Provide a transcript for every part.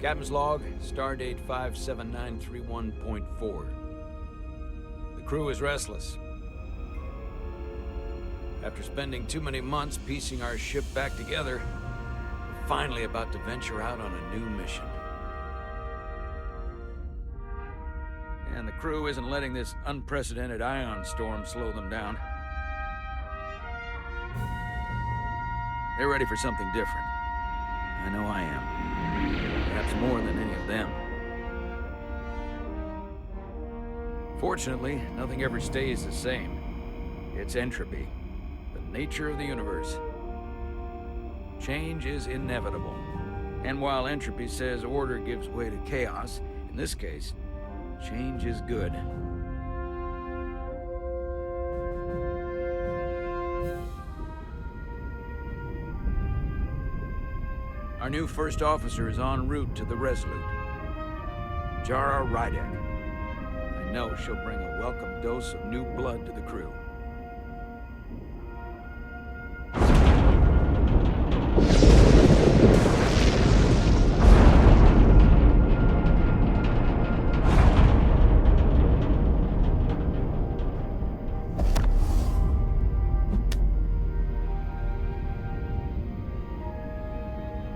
Captain's log, stardate 57931.4. The crew is restless. After spending too many months piecing our ship back together, we're finally about to venture out on a new mission. And the crew isn't letting this unprecedented ion storm slow them down. They're ready for something different. I know I am. Perhaps more than any of them. Fortunately, nothing ever stays the same. It's entropy, the nature of the universe. Change is inevitable. And while entropy says order gives way to chaos, in this case, change is good. Our new first officer is en route to the Resolute. Jara Rydek. I know she'll bring a welcome dose of new blood to the crew.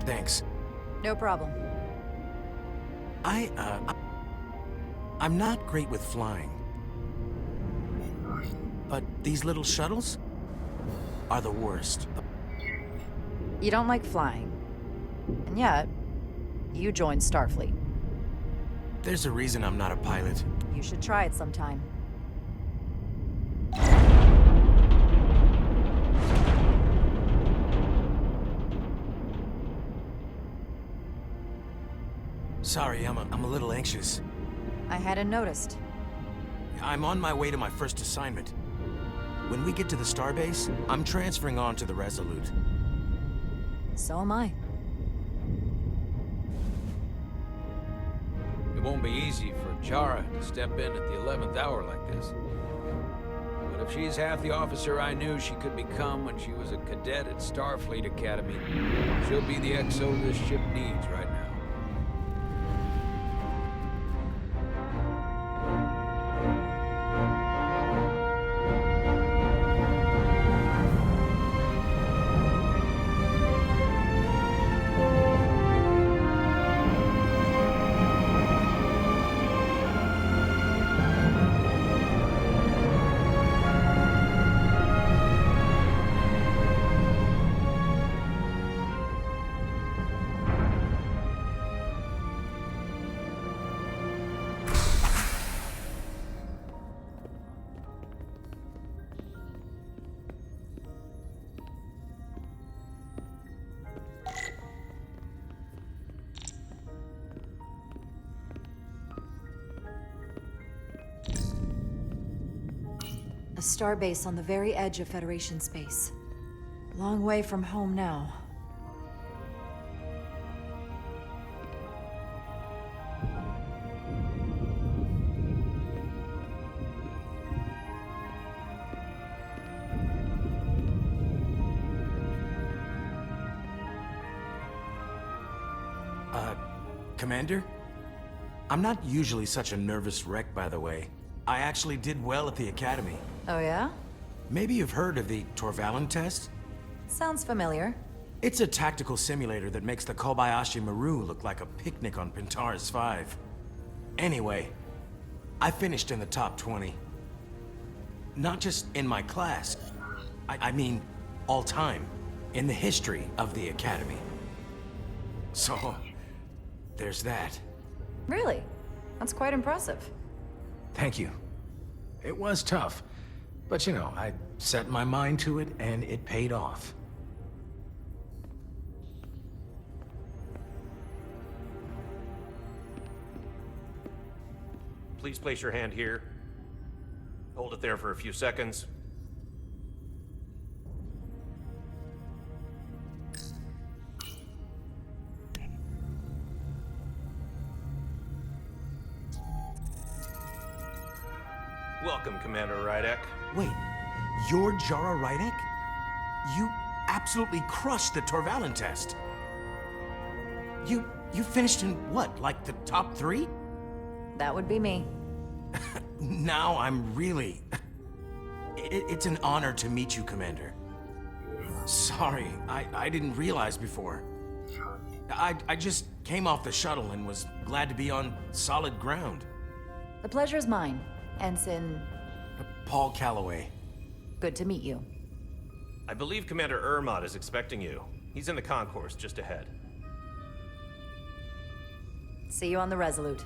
Thanks. No problem. I'm not great with flying. But these little shuttles are the worst. You don't like flying. And yet, you joined Starfleet. There's a reason I'm not a pilot. You should try it sometime. Sorry, I'm a little anxious. I hadn't noticed. I'm on my way to my first assignment. When we get to the starbase, I'm transferring on to the Resolute. So am I. It won't be easy for Jara to step in at the 11th hour like this. But if she's half the officer I knew she could become when she was a cadet at Starfleet Academy, she'll be the XO this ship needs right now. A starbase on the very edge of Federation space. Long way from home now. Commander? I'm not usually such a nervous wreck, by the way. I actually did well at the Academy. Oh yeah? Maybe you've heard of the Torvalin test? Sounds familiar. It's a tactical simulator that makes the Kobayashi Maru look like a picnic on Pintaris 5. Anyway, I finished in the top 20. Not just in my class. I mean, all time. In the history of the Academy. So, there's that. Really? That's quite impressive. Thank you. It was tough. But you know, I set my mind to it and it paid off. Please place your hand here. Hold it there for a few seconds. Welcome, Commander Rydek. Wait, you're Jara Rydek? You absolutely crushed the Torvalin test. You finished in what, like the top 3? That would be me. Now I'm really... It's an honor to meet you, Commander. Sorry, I didn't realize before. I just came off the shuttle and was glad to be on solid ground. The pleasure is mine, Ensign. Paul Calloway. Good to meet you. I believe Commander Ermot is expecting you. He's in the concourse just ahead. See you on the Resolute.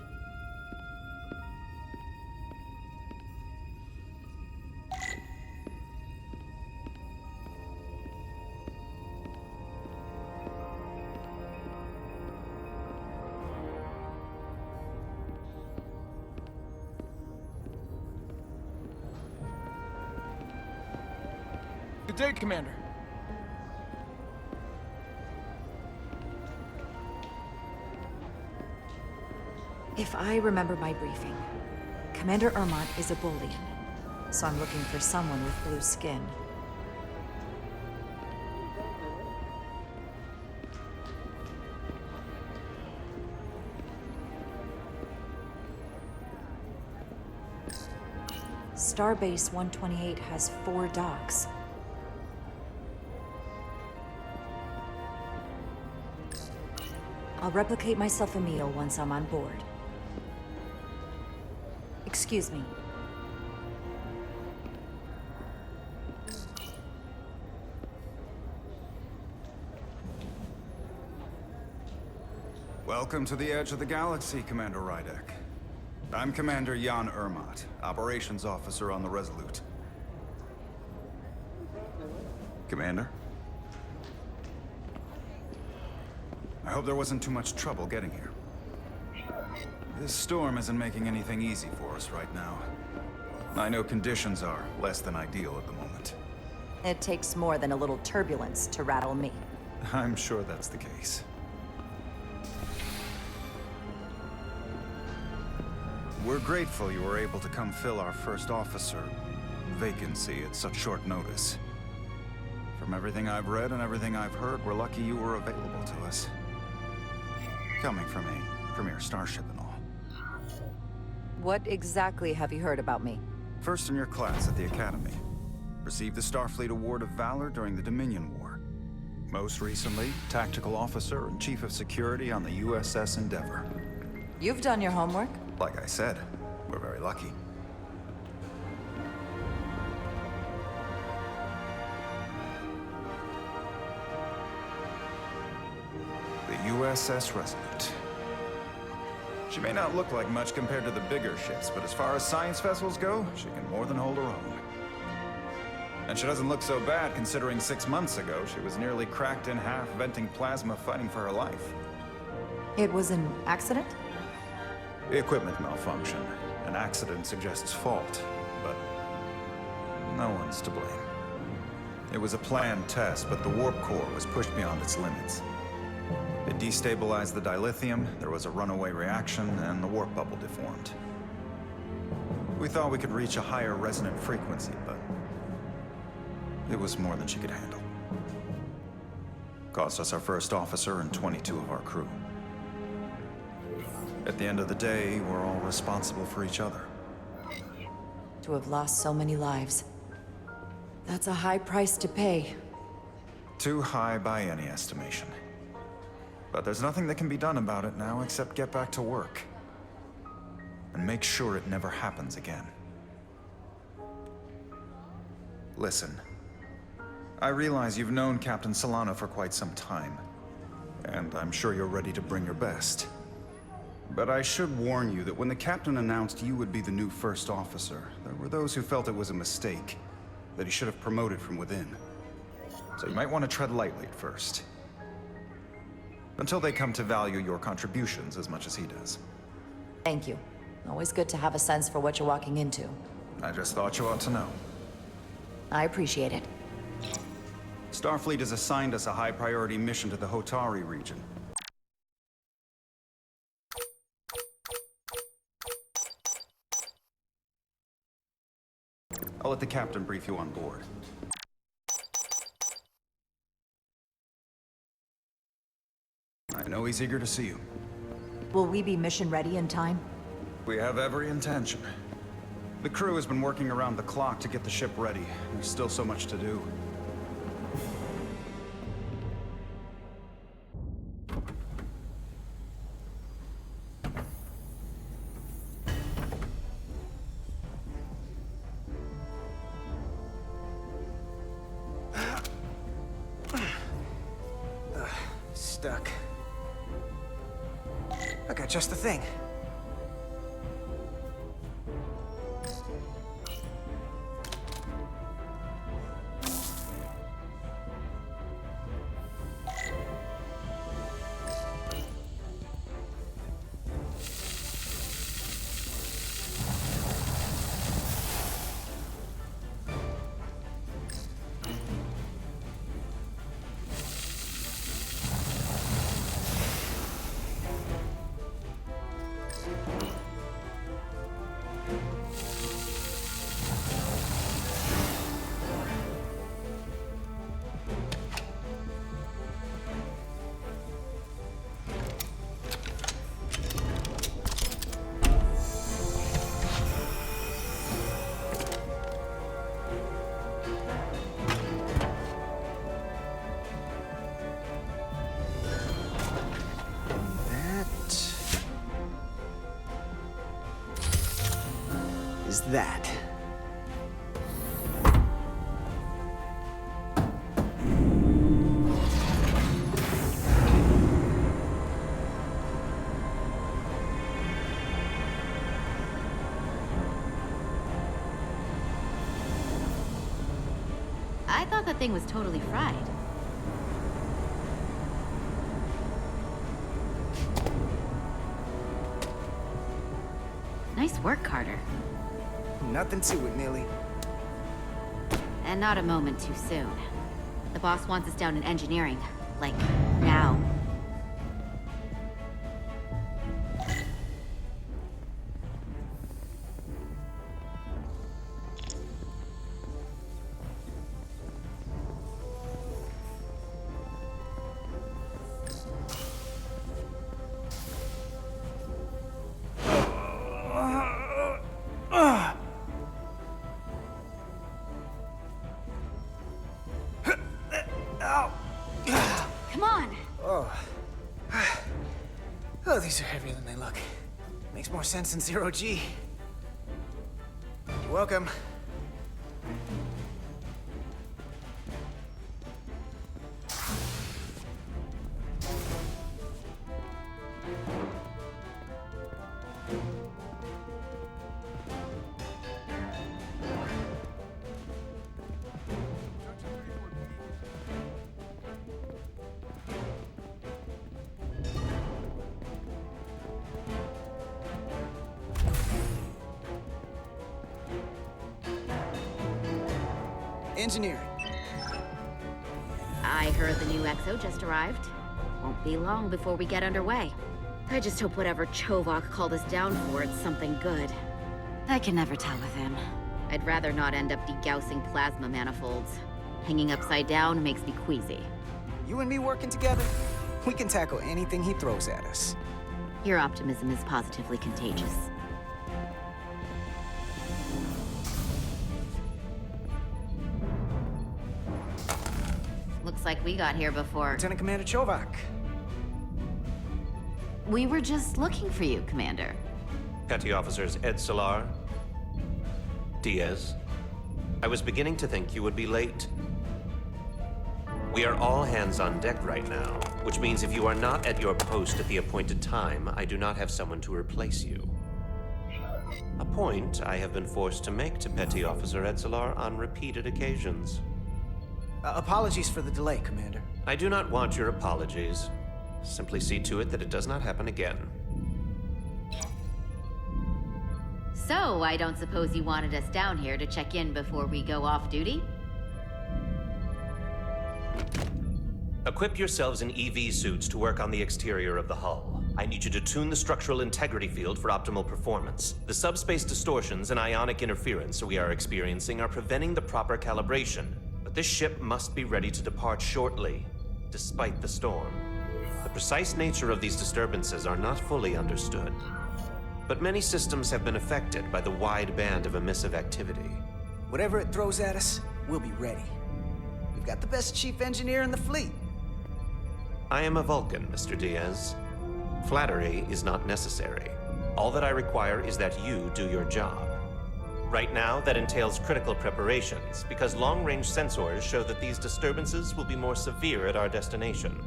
Good day, Commander. If I remember my briefing, Commander Ermot is a Bolian, so I'm looking for someone with blue skin. Starbase 128 has 4 docks. I'll replicate myself a meal once I'm on board. Excuse me. Welcome to the edge of the galaxy, Commander Rydek. I'm Commander Jan Ermot, Operations Officer on the Resolute. Commander? I hope there wasn't too much trouble getting here. This storm isn't making anything easy for us right now. I know conditions are less than ideal at the moment. It takes more than a little turbulence to rattle me. I'm sure that's the case. We're grateful you were able to come fill our first officer vacancy at such short notice. From everything I've read and everything I've heard, we're lucky you were available to us. Coming from a premier starship and all. What exactly have you heard about me? First in your class at the Academy. Received the Starfleet Award of Valor during the Dominion War. Most recently, Tactical Officer and Chief of Security on the USS Endeavor. You've done your homework? Like I said, we're very lucky. The USS Resolute. She may not look like much compared to the bigger ships, but as far as science vessels go, she can more than hold her own. And she doesn't look so bad considering 6 months ago she was nearly cracked in half, venting plasma, fighting for her life. It was an accident? Equipment malfunction. An accident suggests fault, but no one's to blame. It was a planned test, but the warp core was pushed beyond its limits. It destabilized the dilithium, there was a runaway reaction, and the warp bubble deformed. We thought we could reach a higher resonant frequency, but it was more than she could handle. Cost us our first officer and 22 of our crew. At the end of the day, we're all responsible for each other. To have lost so many lives. That's a high price to pay. Too high by any estimation. But there's nothing that can be done about it now except get back to work. And make sure it never happens again. Listen. I realize you've known Captain Solano for quite some time. And I'm sure you're ready to bring your best. But I should warn you that when the captain announced you would be the new first officer, there were those who felt it was a mistake, that he should have promoted from within. So you might want to tread lightly at first. Until they come to value your contributions as much as he does. Thank you. Always good to have a sense for what you're walking into. I just thought you ought to know. I appreciate it. Starfleet has assigned us a high-priority mission to the Hotari region. I'll let the captain brief you on board. I I know he's eager to see you. Will we be mission ready in time? We have every intention. The crew has been working around the clock to get the ship ready. There's still so much to do. Stuck. I got just the thing. That. I thought that thing was totally fried. Nice work, Carter. Nothing to it, Millie. And not a moment too soon. The boss wants us down in engineering. Like, now. Come on! Oh, these are heavier than they look. Makes more sense than zero G. You're welcome. Engineering. I heard the new XO just arrived. Won't be long before we get underway. I just hope whatever Chovok called us down for is something good. I can never tell with him. I'd rather not end up degaussing plasma manifolds. Hanging upside down makes me queasy. You and me working together, we can tackle anything he throws at us. Your optimism is positively contagious. Looks like we got here before. Lieutenant Commander Chovok. We were just looking for you, Commander. Petty Officers Ed Solar, Diaz. I was beginning to think you would be late. We are all hands on deck right now, which means if you are not at your post at the appointed time, I do not have someone to replace you. A point I have been forced to make to Petty Officer Ed Solar on repeated occasions. Apologies for the delay, Commander. I do not want your apologies. Simply see to it that it does not happen again. So, I don't suppose you wanted us down here to check in before we go off duty? Equip yourselves in EV suits to work on the exterior of the hull. I need you to tune the structural integrity field for optimal performance. The subspace distortions and ionic interference we are experiencing are preventing the proper calibration. But this ship must be ready to depart shortly, despite the storm. The precise nature of these disturbances are not fully understood, but many systems have been affected by the wide band of emissive activity. Whatever it throws at us, we'll be ready. We've got the best chief engineer in the fleet. I am a Vulcan, Mr. Diaz. Flattery is not necessary. All that I require is that you do your job. Right now, that entails critical preparations, because long-range sensors show that these disturbances will be more severe at our destination,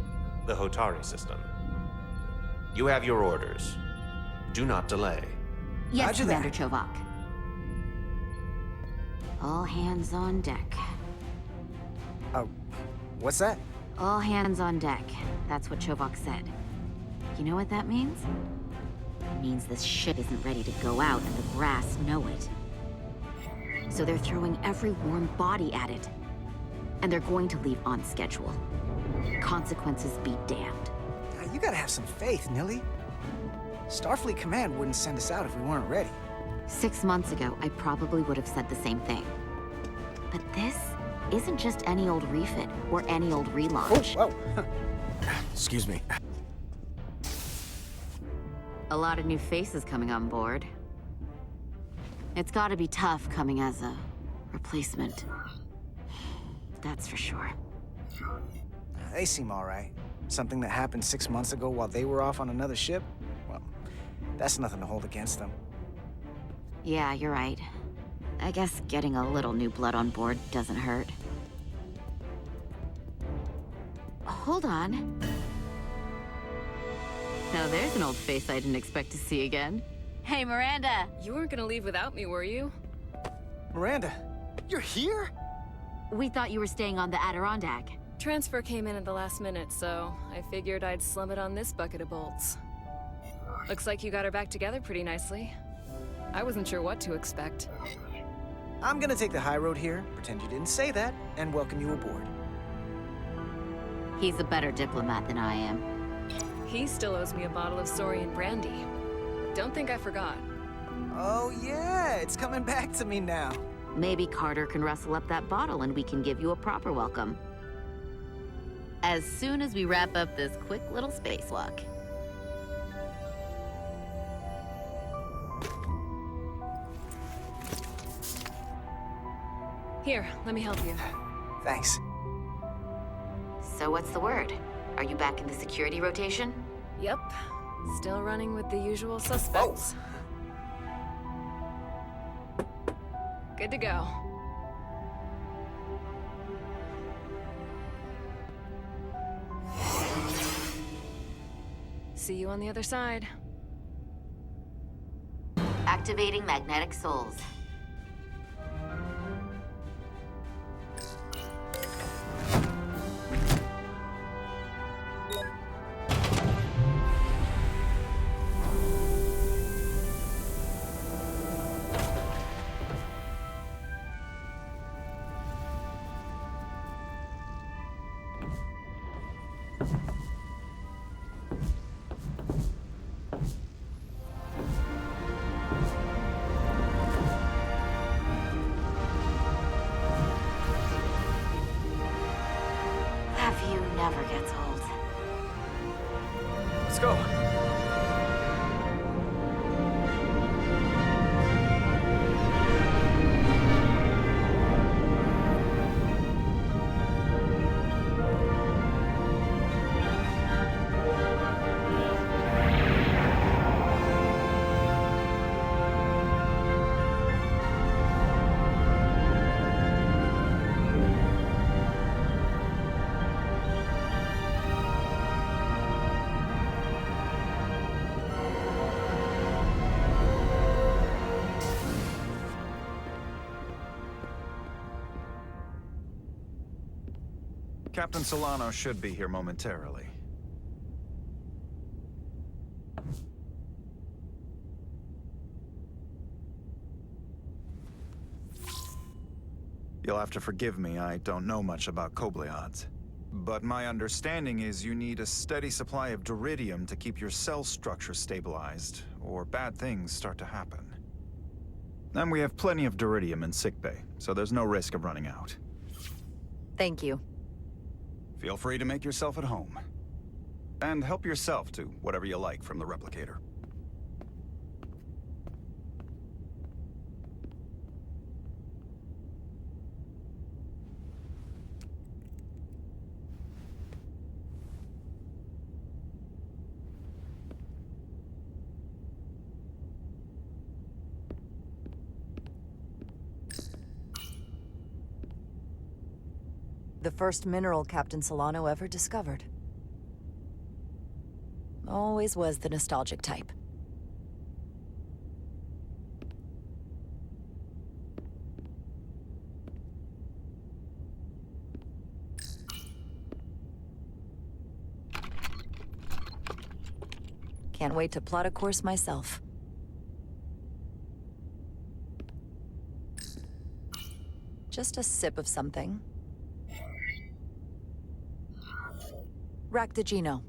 the Hotari system. You have your orders. Do not delay. Yes, Roger Commander that. Chovak. All hands on deck. What's that? All hands on deck. That's what Chovak said. You know what that means? It means this ship isn't ready to go out and the brass know it. So they're throwing every warm body at it. And they're going to leave on schedule. Consequences be damned. Now, you gotta have some faith, Nilly. Starfleet Command wouldn't send us out if we weren't ready. 6 months ago, I probably would have said the same thing. But this isn't just any old refit or any old relaunch. Whoa. Excuse me. A lot of new faces coming on board. It's gotta be tough coming as a replacement. That's for sure. They seem all right. Something that happened 6 months ago while they were off on another ship? Well, that's nothing to hold against them. Yeah, you're right. I guess getting a little new blood on board doesn't hurt. Hold on. Now there's an old face I didn't expect to see again. Hey, Miranda! You weren't gonna leave without me, were you? Miranda, you're here? We thought you were staying on the Adirondack. Transfer came in at the last minute, so I figured I'd slum it on this bucket of bolts. Looks like you got her back together pretty nicely. I wasn't sure what to expect. I'm gonna take the high road here, pretend you didn't say that, and welcome you aboard. He's a better diplomat than I am. He still owes me a bottle of Saurian brandy. Don't think I forgot. Oh yeah, it's coming back to me now. Maybe Carter can rustle up that bottle and we can give you a proper welcome. As soon as we wrap up this quick little spacewalk. Here, let me help you. Thanks. So what's the word? Are you back in the security rotation? Yep. Still running with the usual suspects. Good to go. See you on the other side. Activating magnetic souls. Never gets old. Let's go. Captain Solano should be here momentarily. You'll have to forgive me, I don't know much about Kobleods. But my understanding is you need a steady supply of duridium to keep your cell structure stabilized, or bad things start to happen. And we have plenty of duridium in sickbay, so there's no risk of running out. Thank you. Feel free to make yourself at home. And help yourself to whatever you like from the replicator. The first mineral Captain Solano ever discovered. Always was the nostalgic type. Can't wait to plot a course myself. Just a sip of something. Rack the Geno.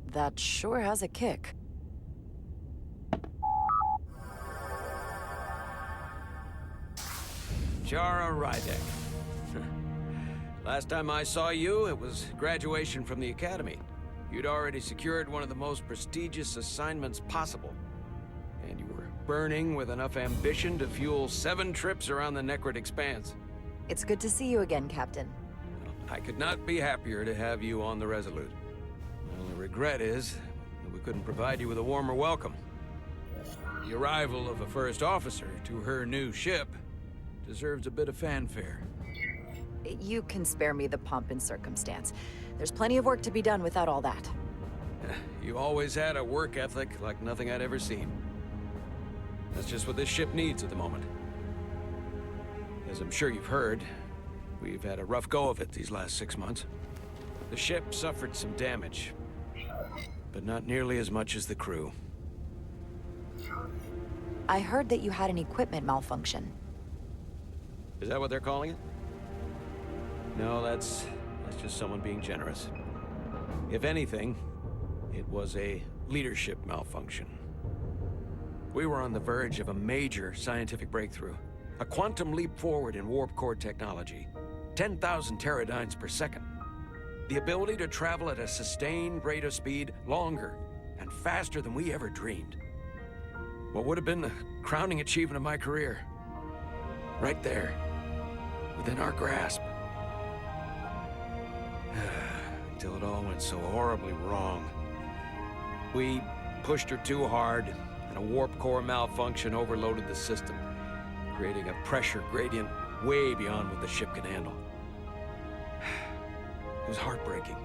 That sure has a kick. Jara Rydek. Last time I saw you, it was graduation from the academy. You'd already secured one of the most prestigious assignments possible. And you were burning with enough ambition to fuel 7 trips around the Necrid Expanse. It's good to see you again, Captain. I could not be happier to have you on the Resolute. My only regret is that we couldn't provide you with a warmer welcome. The arrival of a first officer to her new ship deserves a bit of fanfare. You can spare me the pomp and circumstance. There's plenty of work to be done without all that. You always had a work ethic like nothing I'd ever seen. That's just what this ship needs at the moment. As I'm sure you've heard, we've had a rough go of it these last 6 months. The ship suffered some damage, but not nearly as much as the crew. I heard that you had an equipment malfunction. Is that what they're calling it? No, that's just someone being generous. If anything, it was a leadership malfunction. We were on the verge of a major scientific breakthrough. A quantum leap forward in warp core technology. 10,000 teradynes per second. The ability to travel at a sustained rate of speed longer and faster than we ever dreamed. What would have been the crowning achievement of my career. Right there, within our grasp. Until it all went so horribly wrong. We pushed her too hard, and a warp core malfunction overloaded the system, creating a pressure gradient way beyond what the ship could handle. It was heartbreaking.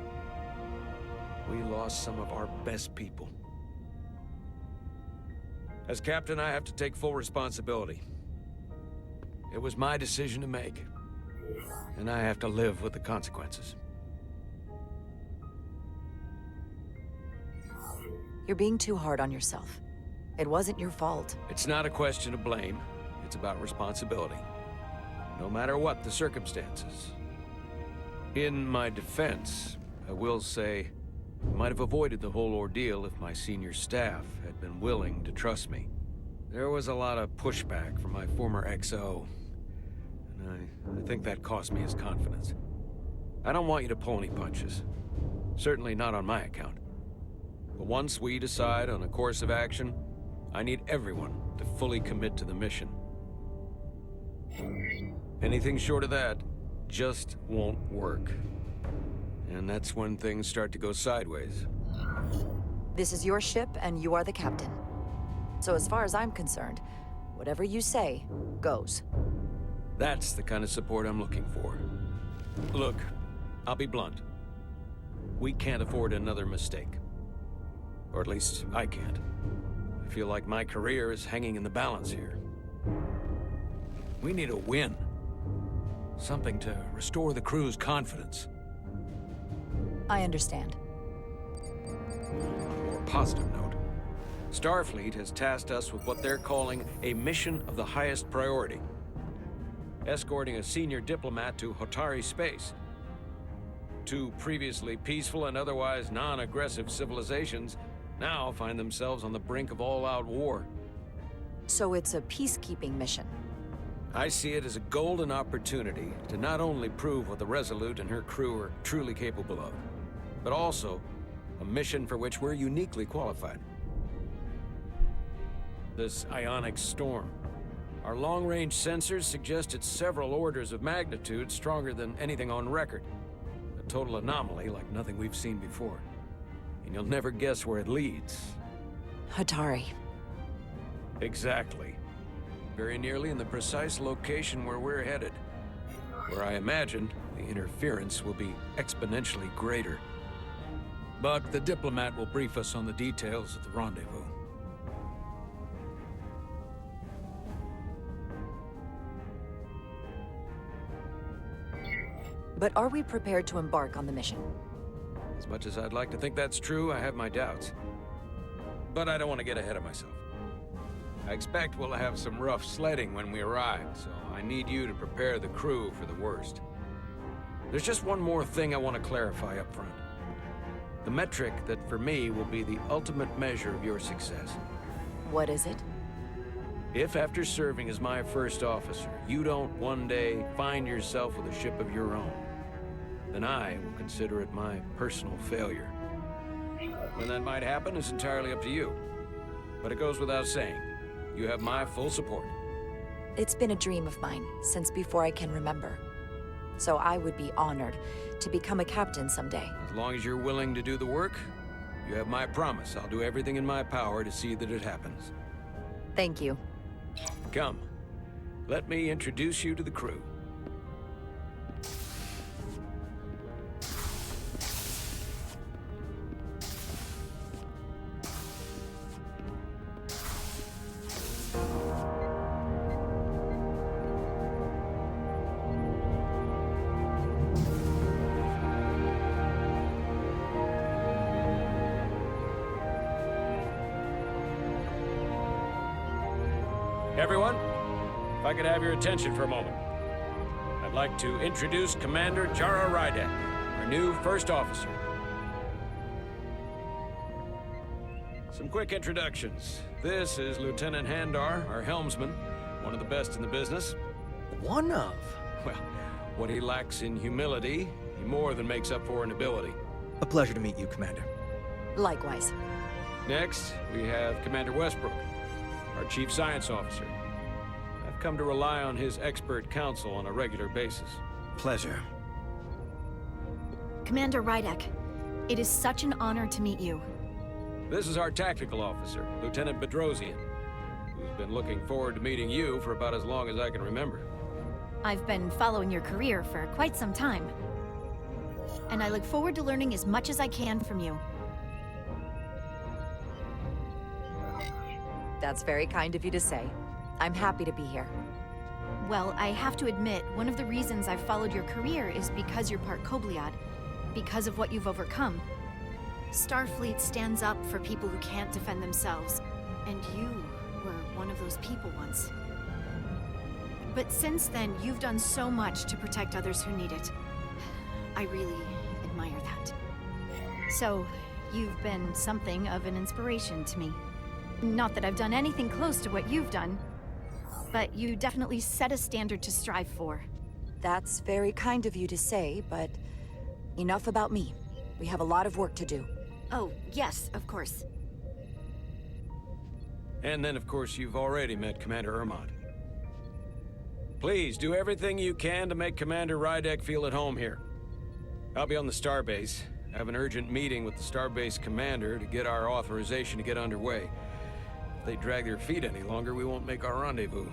We lost some of our best people. As captain, I have to take full responsibility. It was my decision to make, and I have to live with the consequences. You're being too hard on yourself. It wasn't your fault. It's not a question of blame. It's about responsibility. No matter what the circumstances. In my defense, I will say, I might have avoided the whole ordeal if my senior staff had been willing to trust me. There was a lot of pushback from my former XO, and I think that cost me his confidence. I don't want you to pull any punches. Certainly not on my account. But once we decide on a course of action, I need everyone to fully commit to the mission. Anything short of that just won't work. And that's when things start to go sideways. This is your ship, and you are the captain. So as far as I'm concerned, whatever you say, goes. That's the kind of support I'm looking for. Look, I'll be blunt. We can't afford another mistake. Or at least, I can't. I feel like my career is hanging in the balance here. We need a win. Something to restore the crew's confidence. I understand. On a more positive note, Starfleet has tasked us with what they're calling a mission of the highest priority. Escorting a senior diplomat to Hotari space. 2 previously peaceful and otherwise non-aggressive civilizations now find themselves on the brink of all-out war. So it's a peacekeeping mission. I see it as a golden opportunity to not only prove what the Resolute and her crew are truly capable of, but also a mission for which we're uniquely qualified. This ionic storm. Our long-range sensors suggest it's several orders of magnitude stronger than anything on record. A total anomaly like nothing we've seen before. And you'll never guess where it leads. Hatari. Exactly. Very nearly in the precise location where we're headed. Where I imagine the interference will be exponentially greater. But the diplomat will brief us on the details of the rendezvous. But are we prepared to embark on the mission? As much as I'd like to think that's true, I have my doubts. But I don't want to get ahead of myself. I expect we'll have some rough sledding when we arrive, so I need you to prepare the crew for the worst. There's just one more thing I want to clarify up front. The metric that for me will be the ultimate measure of your success. What is it? If after serving as my first officer, you don't one day find yourself with a ship of your own, then I will consider it my personal failure. When that might happen is entirely up to you. But it goes without saying, you have my full support. It's been a dream of mine since before I can remember. So I would be honored to become a captain someday. As long as you're willing to do the work, you have my promise. I'll do everything in my power to see that it happens. Thank you. Come, let me introduce you to the crew. Everyone, if I could have your attention for a moment. I'd like to introduce Commander Jara Rydek, our new first officer. Some quick introductions. This is Lieutenant Handar, our helmsman, one of the best in the business. One of? Well, what he lacks in humility, he more than makes up for in ability. A pleasure to meet you, Commander. Likewise. Next, we have Commander Westbrook, our Chief Science Officer. I've come to rely on his expert counsel on a regular basis. Pleasure. Commander Rydek, it is such an honor to meet you. This is our tactical officer, Lieutenant Bedrosian, who's been looking forward to meeting you for about as long as I can remember. I've been following your career for quite some time, and I look forward to learning as much as I can from you. That's very kind of you to say. I'm happy to be here. Well, I have to admit, one of the reasons I've followed your career is because you're part Kobliad, because of what you've overcome. Starfleet stands up for people who can't defend themselves, and you were one of those people once. But since then, you've done so much to protect others who need it. I really admire that. So, you've been something of an inspiration to me. Not that I've done anything close to what you've done, but you definitely set a standard to strive for. That's very kind of you to say, but enough about me. We have a lot of work to do. Oh, yes, of course. And then, of course, you've already met Commander Ermont. Please, do everything you can to make Commander Rydek feel at home here. I'll be on the starbase. I have an urgent meeting with the starbase commander to get our authorization to get underway. If they drag their feet any longer, we won't make our rendezvous.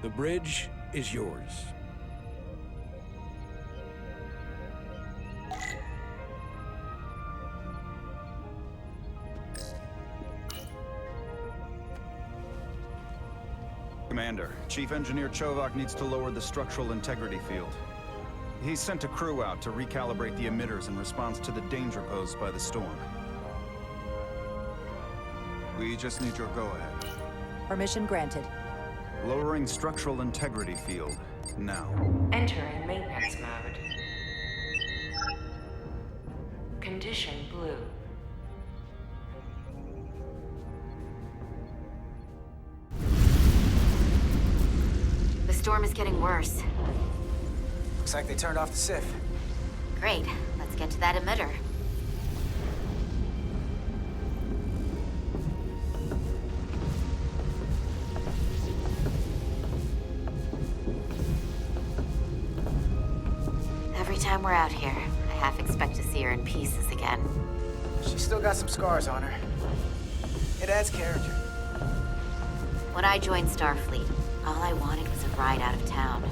The bridge is yours. Commander, Chief Engineer Chovak needs to lower the structural integrity field. He's sent a crew out to recalibrate the emitters in response to the danger posed by the storm. We just need your go-ahead. Permission granted. Lowering structural integrity field, now. Entering maintenance mode. Condition blue. storm is getting worse. Looks like they turned off the SIF. Great. Let's get to that emitter. Every time we're out here, I half expect to see her in pieces again. She's still got some scars on her. It adds character. When I joined Starfleet, all I wanted was a ride out of town.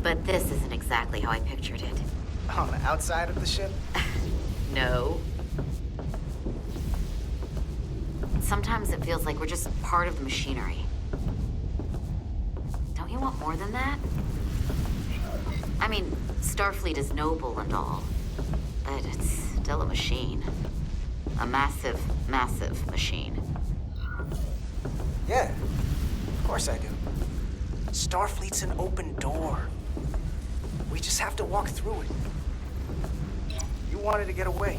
But this isn't exactly how I pictured it. On the outside of the ship? No. Sometimes it feels like we're just part of the machinery. Don't you want more than that? I mean, Starfleet is noble and all, but it's still a machine. A massive, massive machine. Yeah, of course I do. Starfleet's an open door. We just have to walk through it. You wanted to get away.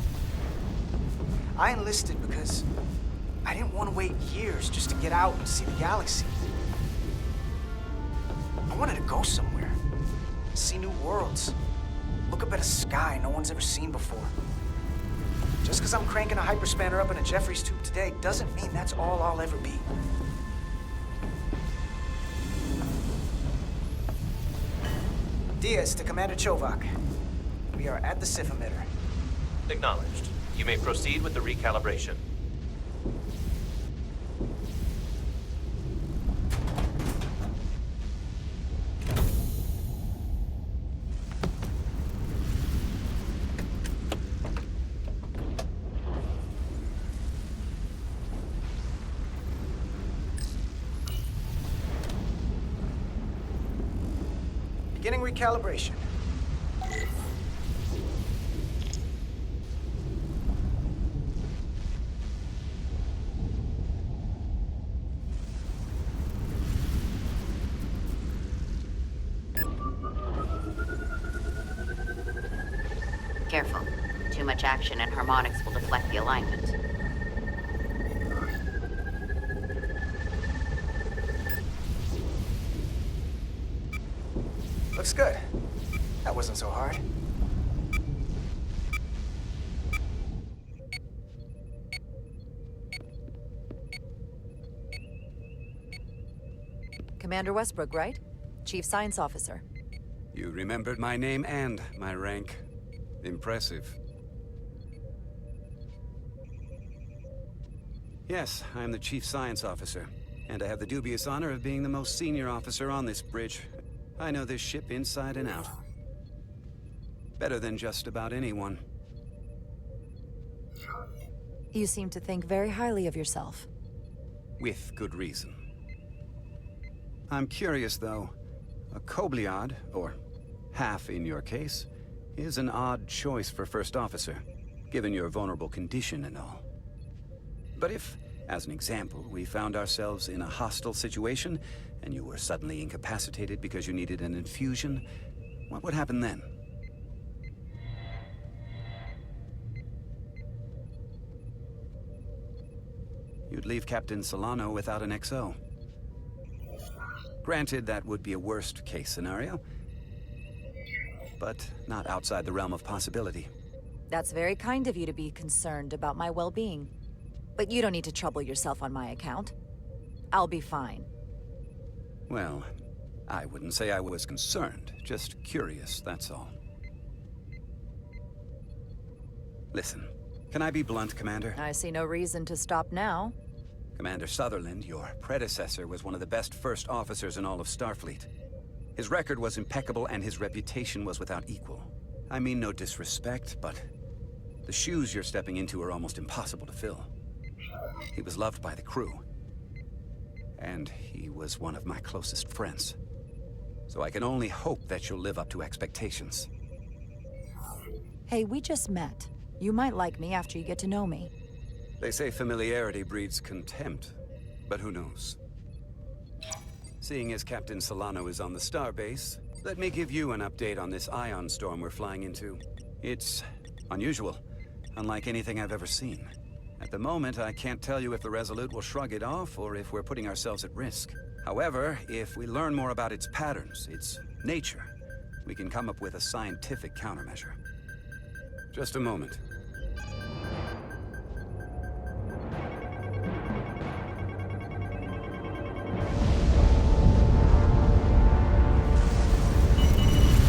I enlisted because I didn't want to wait years just to get out and see the galaxy. I wanted to go somewhere, see new worlds, look up at a sky no one's ever seen before. Just because I'm cranking a hyperspanner up in a Jeffries tube today doesn't mean that's all I'll ever be. Diaz to Commander Chovak. We are at the SIF emitter. Acknowledged. You may proceed with the recalibration. Beginning recalibration. Careful. Too much action and harmonics will deflect the alignment. Looks good. That wasn't so hard. Commander Westbrook, right? Chief Science Officer. You remembered my name and my rank. Impressive. Yes, I am the Chief Science Officer, and I have the dubious honor of being the most senior officer on this bridge. I know this ship inside and out. Better than just about anyone. You seem to think very highly of yourself. With good reason. I'm curious, though. A Kobliad, or half in your case, is an odd choice for first officer, given your vulnerable condition and all. But if, as an example, we found ourselves in a hostile situation, and you were suddenly incapacitated because you needed an infusion, what would happen then? You'd leave Captain Solano without an XO. Granted, that would be a worst-case scenario, but not outside the realm of possibility. That's very kind of you to be concerned about my well-being. But you don't need to trouble yourself on my account. I'll be fine. Well, I wouldn't say I was concerned, just curious, that's all. Listen, can I be blunt, Commander? I see no reason to stop now. Commander Sutherland, your predecessor, was one of the best first officers in all of Starfleet. His record was impeccable and his reputation was without equal. I mean no disrespect, but the shoes you're stepping into are almost impossible to fill. He was loved by the crew. And he was one of my closest friends. So I can only hope that you'll live up to expectations. Hey, we just met. You might like me after you get to know me. They say familiarity breeds contempt, but who knows? Seeing as Captain Solano is on the starbase, let me give you an update on this ion storm we're flying into. It's unusual, unlike anything I've ever seen. At the moment, I can't tell you if the Resolute will shrug it off or if we're putting ourselves at risk. However, if we learn more about its patterns, its nature, we can come up with a scientific countermeasure. Just a moment.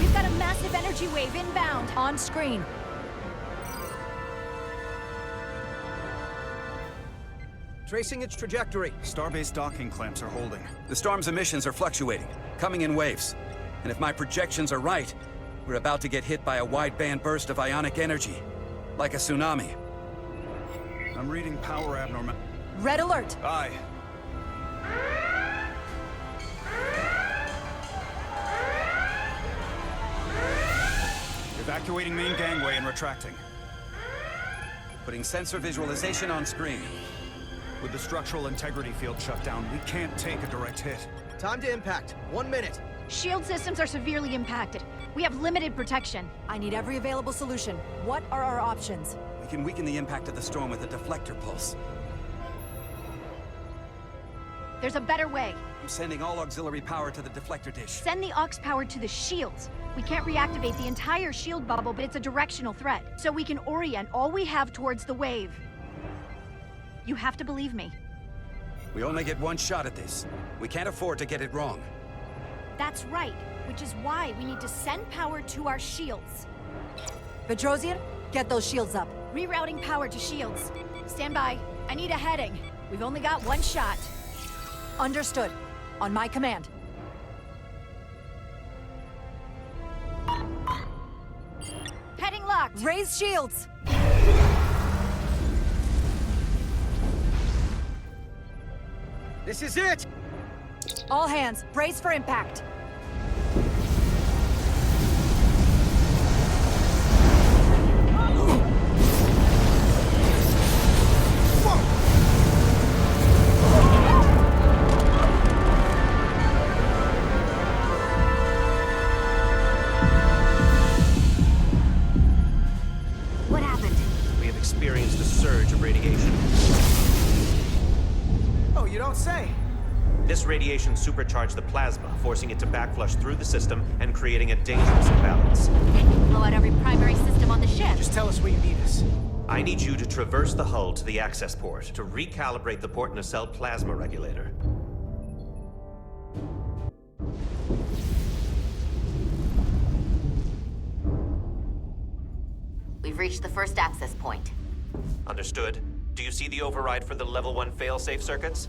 We've got a massive energy wave inbound. On screen. Tracing its trajectory. Starbase docking clamps are holding. The storm's emissions are fluctuating, coming in waves. And if my projections are right, we're about to get hit by a wideband burst of ionic energy, like a tsunami. I'm reading power abnormal. Red alert. Aye. Evacuating main gangway and retracting. Putting sensor visualization on screen. With the structural integrity field shut down, we can't take a direct hit. Time to impact. 1 minute. Shield systems are severely impacted. We have limited protection. I need every available solution. What are our options? We can weaken the impact of the storm with a deflector pulse. There's a better way. I'm sending all auxiliary power to the deflector dish. Send the aux power to the shields. We can't reactivate the entire shield bubble, but it's a directional threat. So we can orient all we have towards the wave. You have to believe me. We only get one shot at this. We can't afford to get it wrong. That's right, which is why we need to send power to our shields. Petrosian, get those shields up. Rerouting power to shields. Stand by. I need a heading. We've only got one shot. Understood. On my command. Heading locked. Raise shields. This is it! All hands, brace for impact. What happened? We have experienced a surge of radiation. Oh, you don't say. This radiation supercharged the plasma, forcing it to backflush through the system and creating a dangerous imbalance. That could blow out every primary system on the ship. Just tell us where you need us. I need you to traverse the hull to the access port to recalibrate the port nacelle plasma regulator. We've reached the first access point. Understood. Do you see the override for the level 1 failsafe circuits?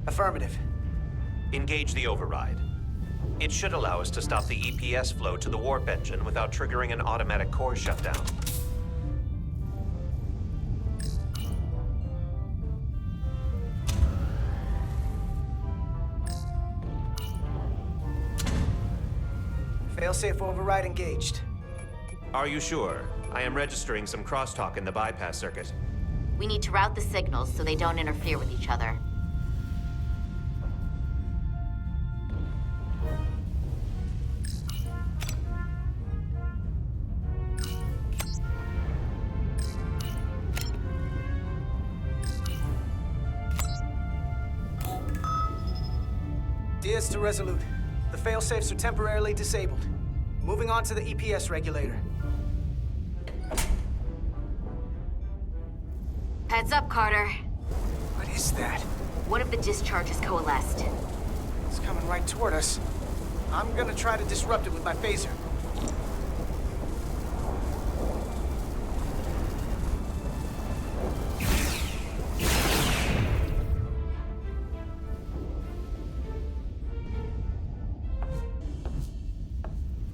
Affirmative. Engage the override. It should allow us to stop the EPS flow to the warp engine without triggering an automatic core shutdown. Failsafe override engaged. Are you sure? I am registering some crosstalk in the bypass circuit. We need to route the signals so they don't interfere with each other. Diaz to Resolute. The failsafes are temporarily disabled. Moving on to the EPS regulator. Heads up, Carter. What is that? One of the discharges coalesced. It's coming right toward us. I'm gonna try to disrupt it with my phaser.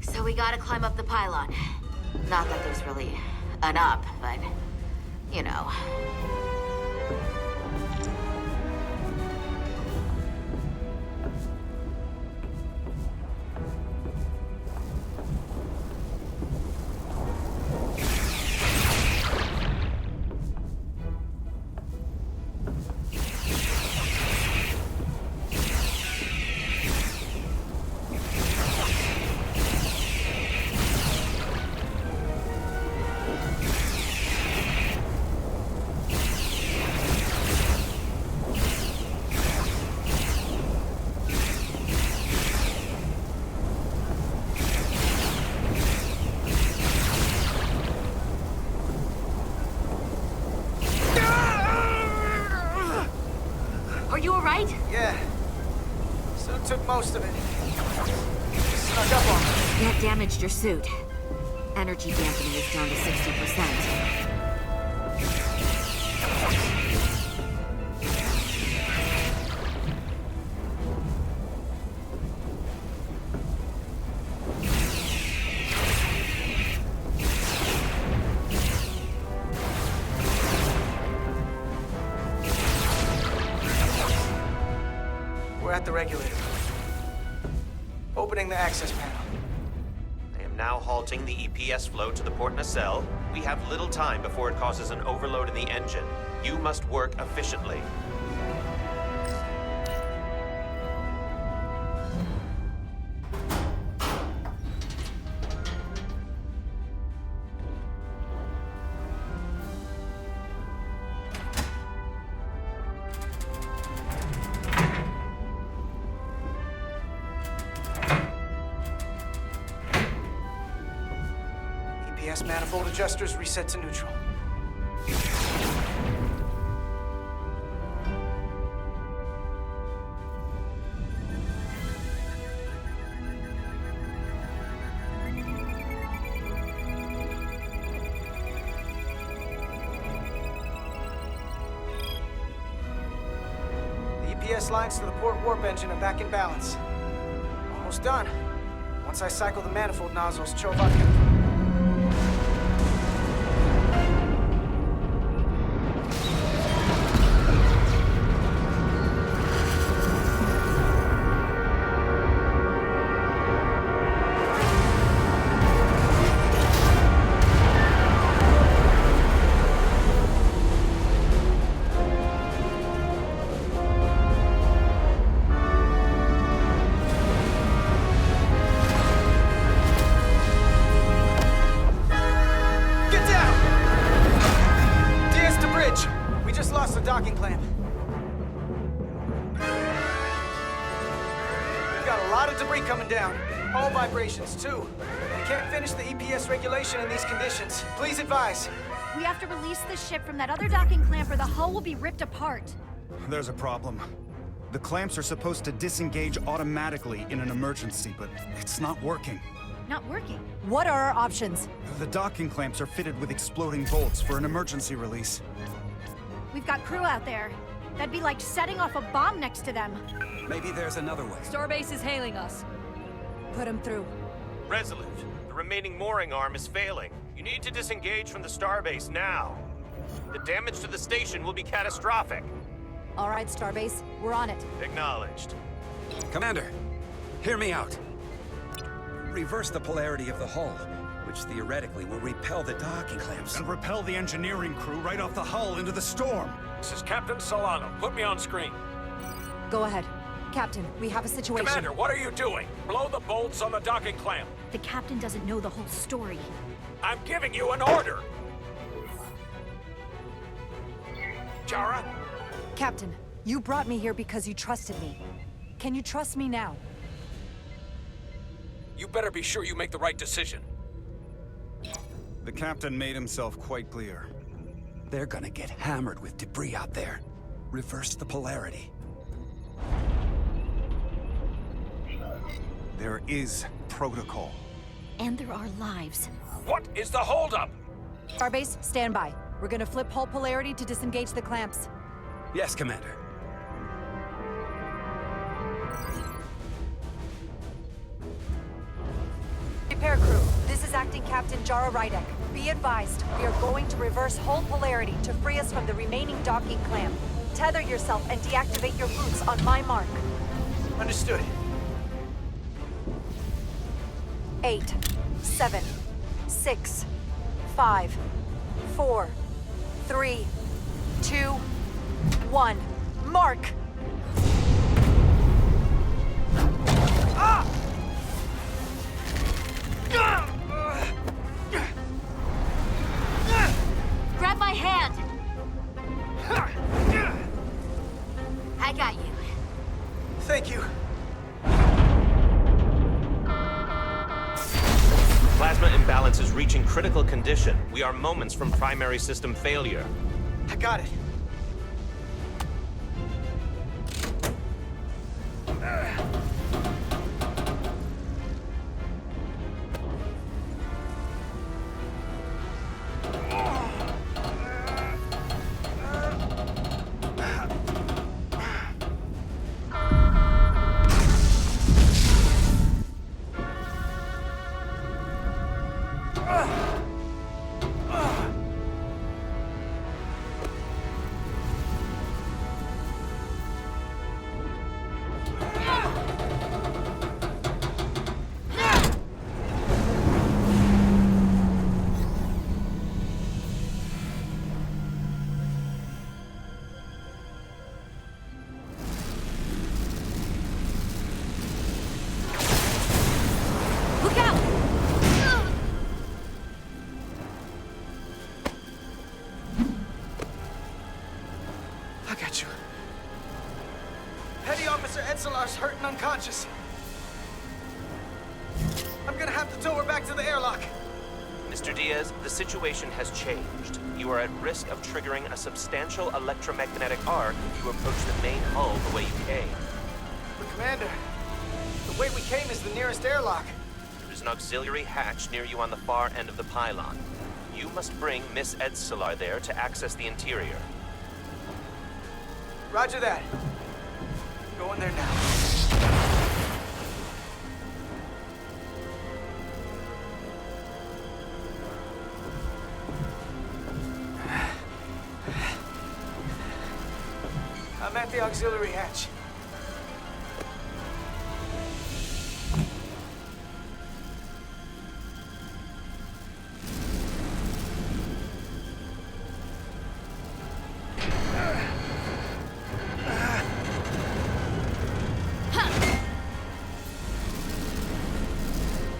So we gotta climb up the pylon. Not that there's really an up, but, you know. you alright? Yeah. So took most of it. Snuck up on me. That damaged your suit. Energy dampening is down to 60%. We're at the regulator. Opening the access panel. I am now halting the EPS flow to the port nacelle. We have little time before it causes an overload in the engine. You must work efficiently. EPS manifold adjusters reset to neutral. The EPS lines to the port warp engine are back in balance. Almost done. Once I cycle the manifold nozzles, Chovak can... docking clamp. We've got a lot of debris coming down. Hull vibrations, too. We can't finish the EPS regulation in these conditions. Please advise. We have to release the ship from that other docking clamp or the hull will be ripped apart. There's a problem. The clamps are supposed to disengage automatically in an emergency, but it's not working. Not working? What are our options? The docking clamps are fitted with exploding bolts for an emergency release. We've got crew out there. That'd be like setting off a bomb next to them. Maybe there's another way. Starbase is hailing us. Put him through. Resolute, the remaining mooring arm is failing. You need to disengage from the starbase now. The damage to the station will be catastrophic. All right, Starbase, we're on it. Acknowledged. Commander, hear me out. Reverse the polarity of the hull, which theoretically will repel the docking clamps. And repel the engineering crew right off the hull into the storm. This is Captain Solano. Put me on screen. Go ahead. Captain, we have a situation. Commander, what are you doing? Blow the bolts on the docking clamp. The captain doesn't know the whole story. I'm giving you an order. Jara? Captain, you brought me here because you trusted me. Can you trust me now? You better be sure you make the right decision. The captain made himself quite clear. They're gonna get hammered with debris out there. Reverse the polarity. There is protocol. And there are lives. What is the holdup? Starbase, stand by. We're gonna flip hull polarity to disengage the clamps. Yes, Commander. Repair crew, this is Acting Captain Jara Rydek. Be advised, we are going to reverse hull polarity to free us from the remaining docking clamp. Tether yourself and deactivate your boots on my mark. Understood. 8, 7, 6, 5, 4, 3, 2, 1. Mark! Ah! Grab my hand! I got you. Thank you. Plasma imbalance is reaching critical condition. We are moments from primary system failure. I got it. I got you. Petty Officer Edselar's hurt and unconscious. I'm gonna have to tow her back to the airlock. Mr. Diaz, the situation has changed. You are at risk of triggering a substantial electromagnetic arc if you approach the main hull the way you came. But Commander, the way we came is the nearest airlock. There's an auxiliary hatch near you on the far end of the pylon. You must bring Miss Edselar there to access the interior. Roger that. Going there now. I'm at the auxiliary hatch.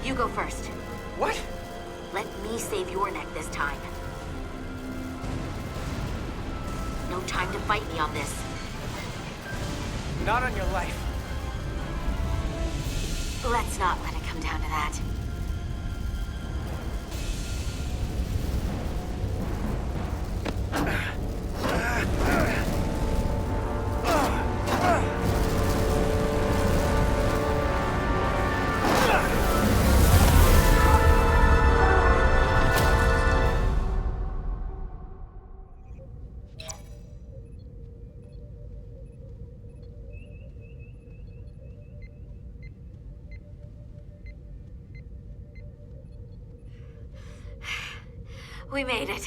You go first. What? Let me save your neck this time. No time to fight me on this. Not on your life. Let's not let it come down to that. We made it.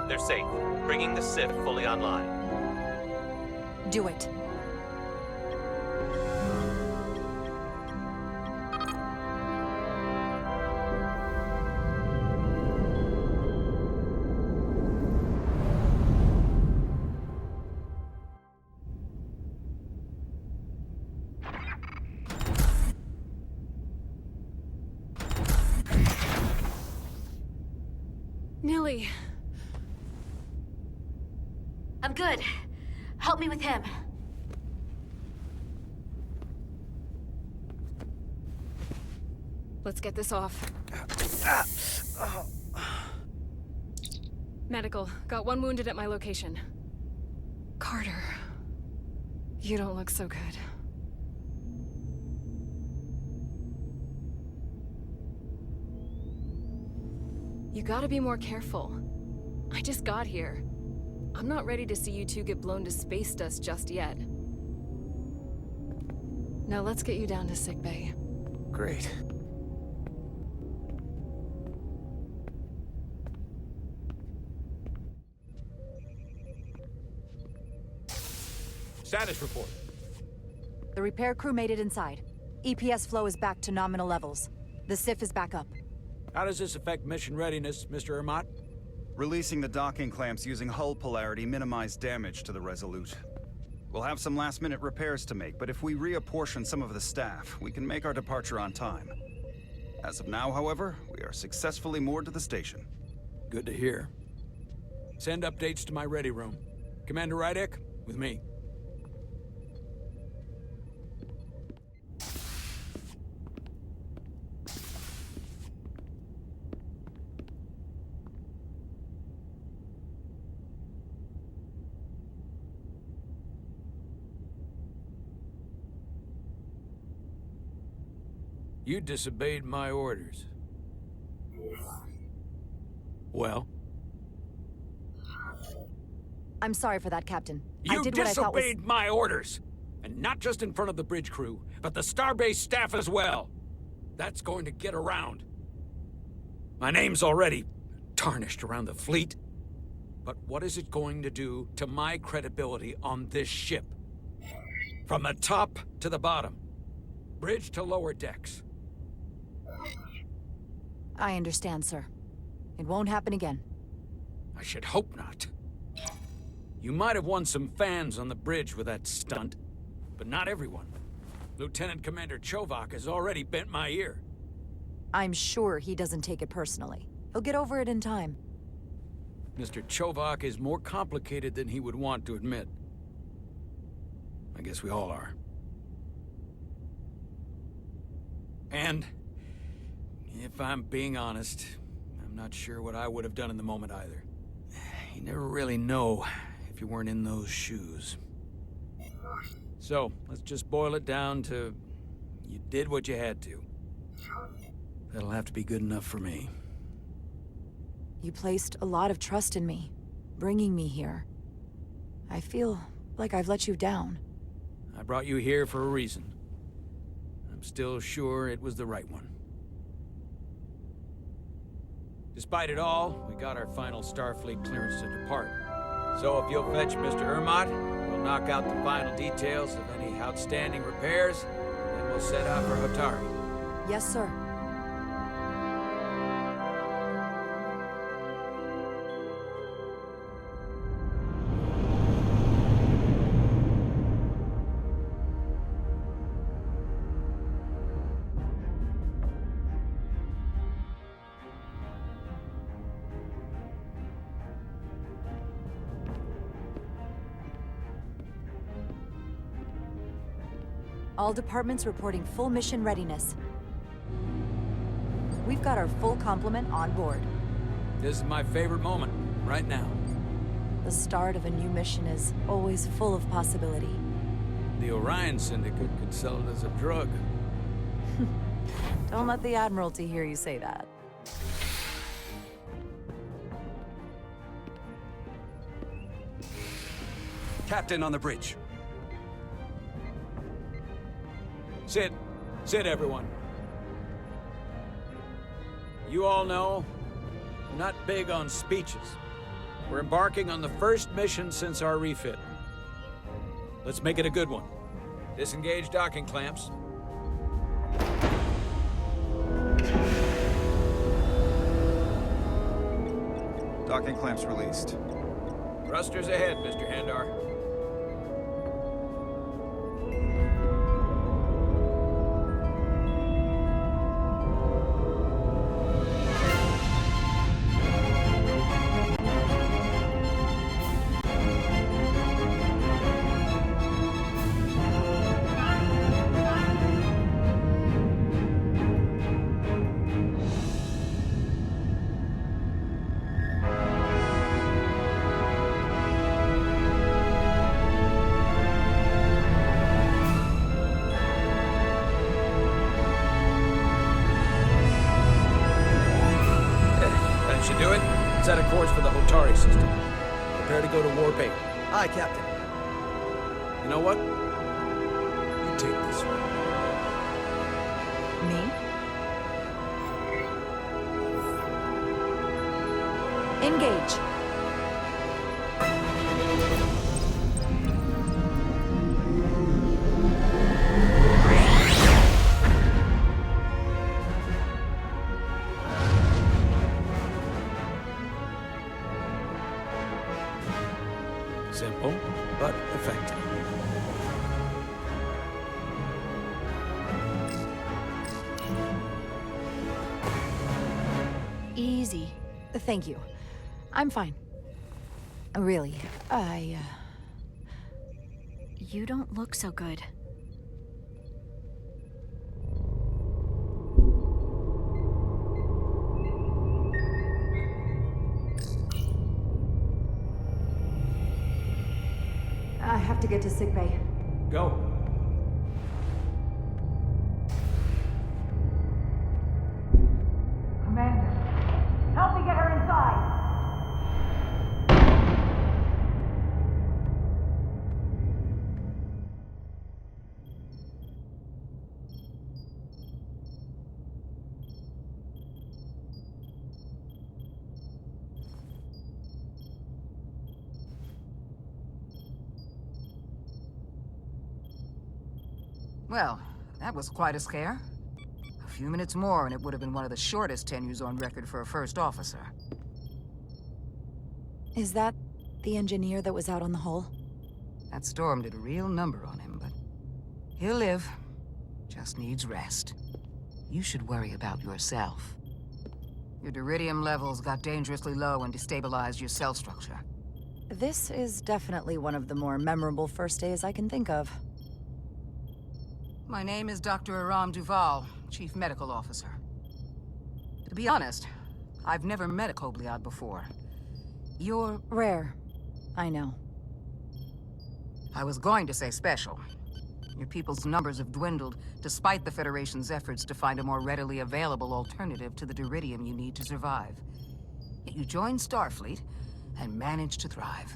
They're safe, bringing the SIF fully online. Do it. Nilly. I'm good. Help me with him. Let's get this off. Medical. Got one wounded at my location. Carter. You don't look so good. You gotta be more careful. I just got here. I'm not ready to see you two get blown to space dust just yet. Now let's get you down to sickbay. Great. Status report. The repair crew made it inside. EPS flow is back to nominal levels. The SIF is back up. How does this affect mission readiness, Mr. Ermot? Releasing the docking clamps using hull polarity minimized damage to the Resolute. We'll have some last-minute repairs to make, but if we reapportion some of the staff, we can make our departure on time. As of now, however, we are successfully moored to the station. Good to hear. Send updates to my ready room. Commander Rydeck, with me. You disobeyed my orders. Well? I'm sorry for that, Captain. You I did what I thought was... disobeyed my orders! And not just in front of the bridge crew, but the Starbase staff as well. That's going to get around. My name's already tarnished around the fleet. But what is it going to do to my credibility on this ship? From the top to the bottom. Bridge to lower decks. I understand, sir. It won't happen again. I should hope not. You might have won some fans on the bridge with that stunt, but not everyone. Lieutenant Commander Chovak has already bent my ear. I'm sure he doesn't take it personally. He'll get over it in time. Mr. Chovak is more complicated than he would want to admit. I guess we all are. And, if I'm being honest, I'm not sure what I would have done in the moment either. You never really know if you weren't in those shoes. So, let's just boil it down to, you did what you had to. That'll have to be good enough for me. You placed a lot of trust in me, bringing me here. I feel like I've let you down. I brought you here for a reason. I'm still sure it was the right one. Despite it all, we got our final Starfleet clearance to depart. So if you'll fetch Mr. Ermot, we'll knock out the final details of any outstanding repairs, and then we'll set out for Hotari. Yes, sir. All departments reporting full mission readiness. We've got our full complement on board. This is my favorite moment, right now. The start of a new mission is always full of possibility. The Orion Syndicate could sell it as a drug. Don't let the Admiralty hear you say that. Captain on the bridge. Sit. Sit, everyone. You all know, I'm not big on speeches. We're embarking on the first mission since our refit. Let's make it a good one. Disengage docking clamps. Docking clamps released. Thrusters ahead, Mr. Handar. Should do it. Set a course for the Hotari system. Prepare to go to Warp 8. Aye, Captain. You know what? You take this one. Me? Engage. Simple, but effective. Easy. Thank you. I'm fine. Really, You don't look so good. I have to get to sickbay. Go. Commander, help me get her inside! Well, that was quite a scare. A few minutes more and it would have been one of the shortest tenures on record for a first officer. Is that the engineer that was out on the hull? That storm did a real number on him, but he'll live. Just needs rest. You should worry about yourself. Your deridium levels got dangerously low and destabilized your cell structure. This is definitely one of the more memorable first days I can think of. My name is Dr. Aram Duval, Chief Medical Officer. To be honest, I've never met a Kobliad before. You're... rare. I know. I was going to say special. Your people's numbers have dwindled, despite the Federation's efforts to find a more readily available alternative to the deridium you need to survive. Yet you joined Starfleet, and managed to thrive.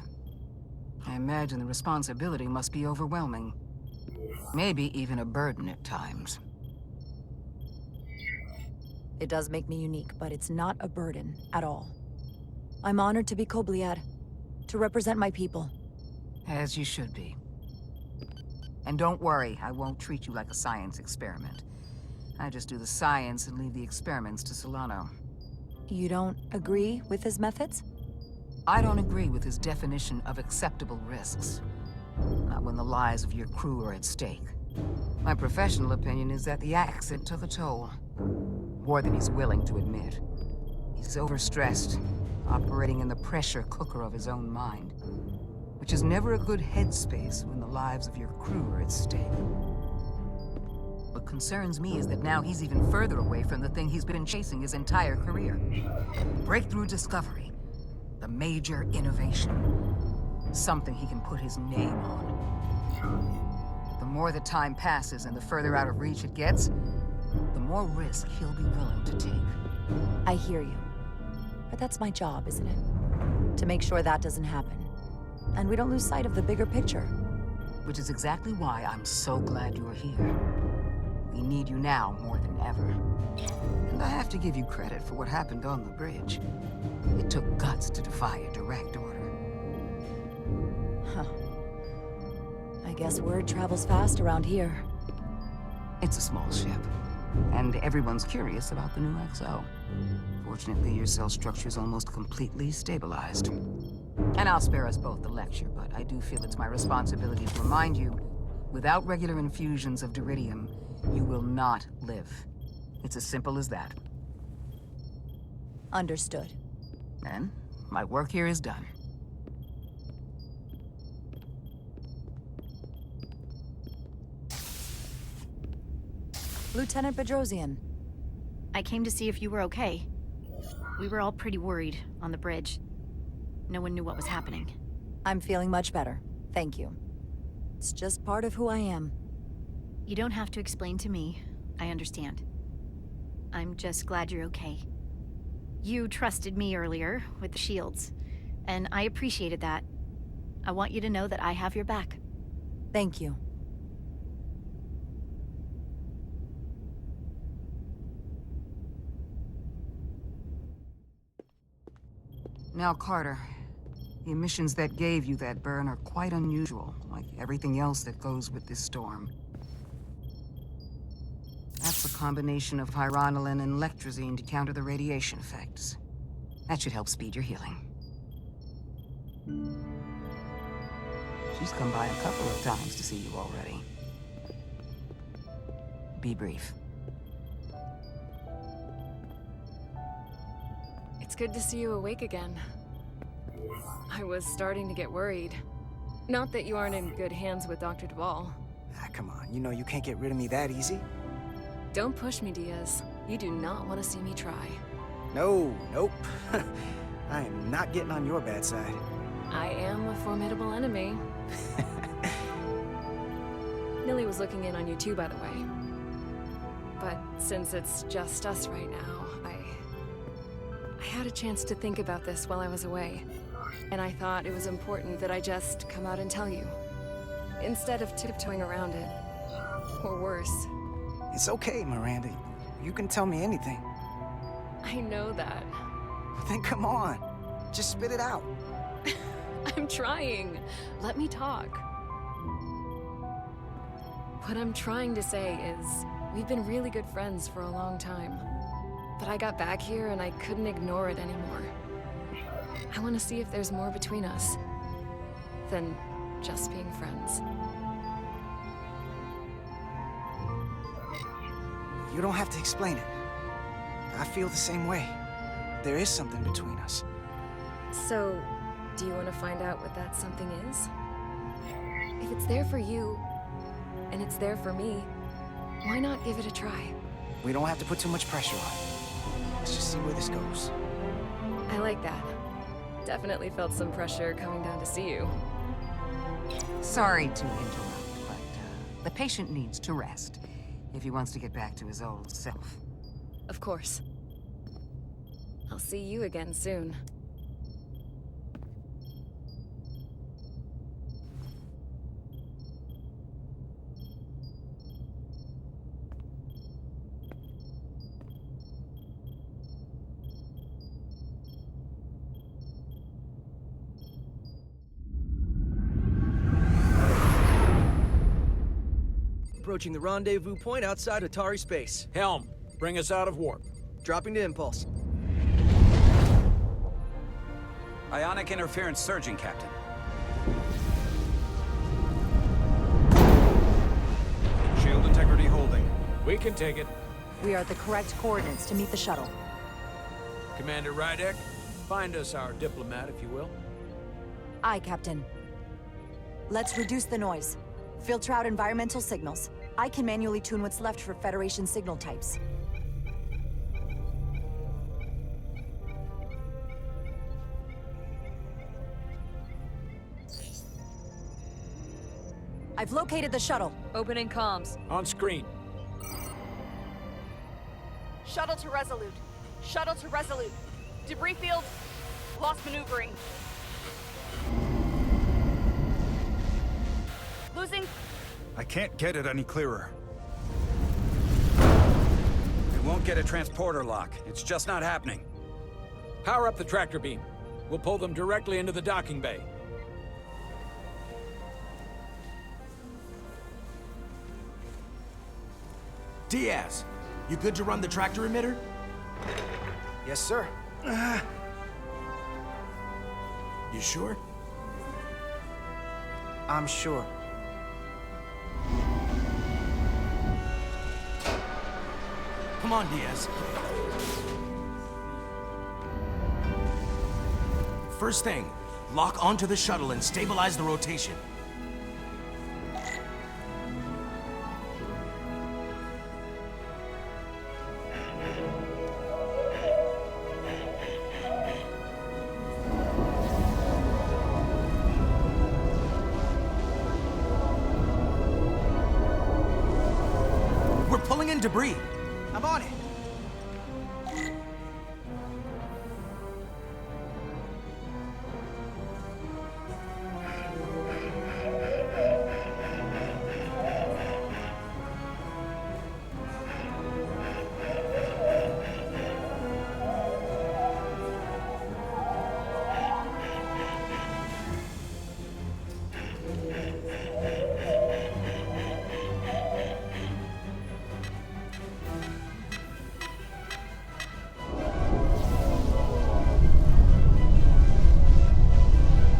I imagine the responsibility must be overwhelming. Maybe even a burden at times. It does make me unique, but it's not a burden at all. I'm honored to be Kobliad, to represent my people. As you should be. And don't worry, I won't treat you like a science experiment. I just do the science and leave the experiments to Solano. You don't agree with his methods? I don't agree with his definition of acceptable risks. Not when the lives of your crew are at stake. My professional opinion is that the accident took a toll. More than he's willing to admit. He's overstressed, operating in the pressure cooker of his own mind. Which is never a good headspace when the lives of your crew are at stake. What concerns me is that now he's even further away from the thing he's been chasing his entire career. Breakthrough discovery. The major innovation. Something he can put his name on. The more the time passes and the further out of reach it gets, the more risk he'll be willing to take. I hear you. But that's my job, isn't it? To make sure that doesn't happen. And we don't lose sight of the bigger picture. Which is exactly why I'm so glad you're here. We need you now more than ever. And I have to give you credit for what happened on the bridge. It took guts to defy a direct order. Huh. I guess word travels fast around here. It's a small ship. And everyone's curious about the new XO. Fortunately, your cell structure's almost completely stabilized. And I'll spare us both the lecture, but I do feel it's my responsibility to remind you, without regular infusions of deridium, you will not live. It's as simple as that. Understood. And my work here is done. Lieutenant Bedrosian. I came to see if you were okay. We were all pretty worried on the bridge. No one knew what was happening. I'm feeling much better. Thank you. It's just part of who I am. You don't have to explain to me. I understand. I'm just glad you're okay. You trusted me earlier with the shields, and I appreciated that. I want you to know that I have your back. Thank you. Now, Carter, the emissions that gave you that burn are quite unusual, like everything else that goes with this storm. That's a combination of pyronolin and lectrozine to counter the radiation effects. That should help speed your healing. She's come by a couple of times to see you already. Be brief. It's good to see you awake again. I was starting to get worried. Not that you aren't in good hands with Dr. Duval. Ah, come on. You know you can't get rid of me that easy. Don't push me, Diaz. You do not want to see me try. No, nope. I am not getting on your bad side. I am a formidable enemy. Millie was looking in on you too, by the way. But since it's just us right now, I had a chance to think about this while I was away. And I thought it was important that I just come out and tell you. Instead of tiptoeing around it. Or worse. It's okay, Miranda. You can tell me anything. I know that. Then come on. Just spit it out. I'm trying. Let me talk. What I'm trying to say is, we've been really good friends for a long time. But I got back here and I couldn't ignore it anymore. I want to see if there's more between us than just being friends. You don't have to explain it. I feel the same way. there is something between us. So, do you want to find out what that something is? If it's there for you, and it's there for me, why not give it a try? We don't have to put too much pressure on. Let's just see where this goes. I like that. Definitely felt some pressure coming down to see you. Sorry to interrupt, but the patient needs to rest if he wants to get back to his old self. Of course. I'll see you again soon. Approaching the rendezvous point outside Atari space. Helm, bring us out of warp. Dropping to impulse. Ionic interference surging, Captain. Shield integrity holding. We can take it. We are at the correct coordinates to meet the shuttle. Commander Rydeck, find us our diplomat, if you will. Aye, Captain. Let's reduce the noise. Filter out environmental signals. I can manually tune what's left for Federation signal types. I've located the shuttle. Opening comms. On screen. Shuttle to Resolute. Shuttle to Resolute. Debris field. Lost maneuvering. Losing. I can't get it any clearer. We won't get a transporter lock. It's just not happening. Power up the tractor beam. We'll pull them directly into the docking bay. Diaz, you good to run the tractor emitter? Yes, sir. You sure? I'm sure. Come on, Diaz. First thing, lock onto the shuttle and stabilize the rotation. We're pulling in debris. I'm on it.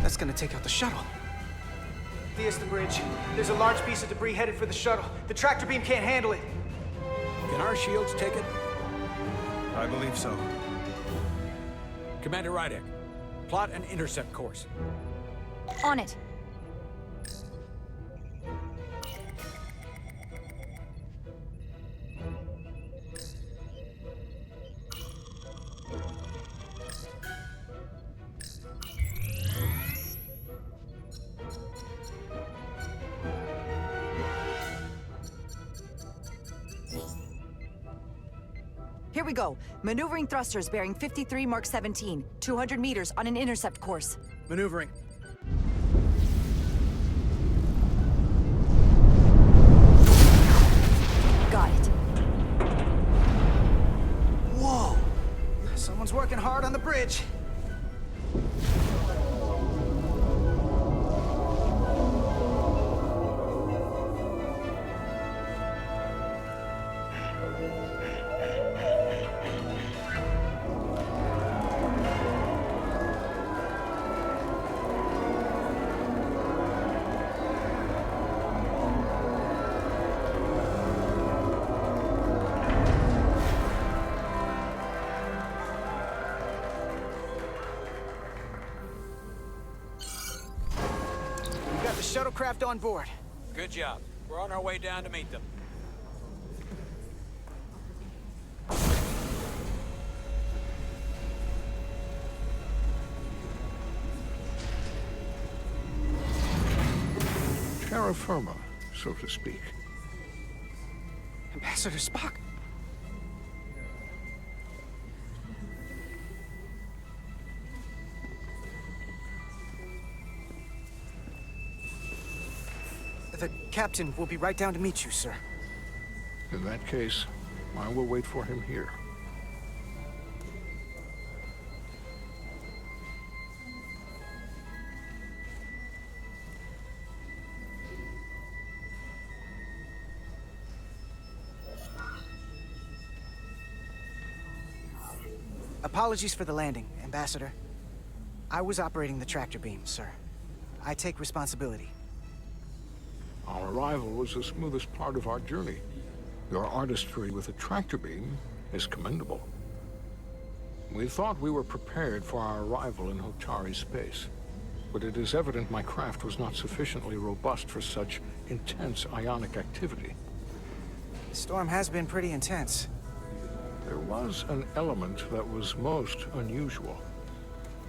That's gonna take out the shuttle. Thea's the bridge. There's a large piece of debris headed for the shuttle. The tractor beam can't handle it. Can our shields take it? I believe so. Commander Rydeck, plot an intercept course. On it. Here we go. Maneuvering thrusters bearing 53 Mark 17, 200 meters on an intercept course. Maneuvering. Got it. Whoa! Someone's working hard on the bridge. shuttlecraft on board. Good job. We're on our way down to meet them. Terra firma, so to speak. Ambassador Spock? The captain will be right down to meet you, sir. In that case, I will wait for him here. Apologies for the landing, Ambassador. I was operating the tractor beam, sir. I take responsibility. Our arrival was the smoothest part of our journey. Your artistry with the tractor beam is commendable. We thought we were prepared for our arrival in Hotari space, but it is evident my craft was not sufficiently robust for such intense ionic activity. The storm has been pretty intense. There was an element that was most unusual.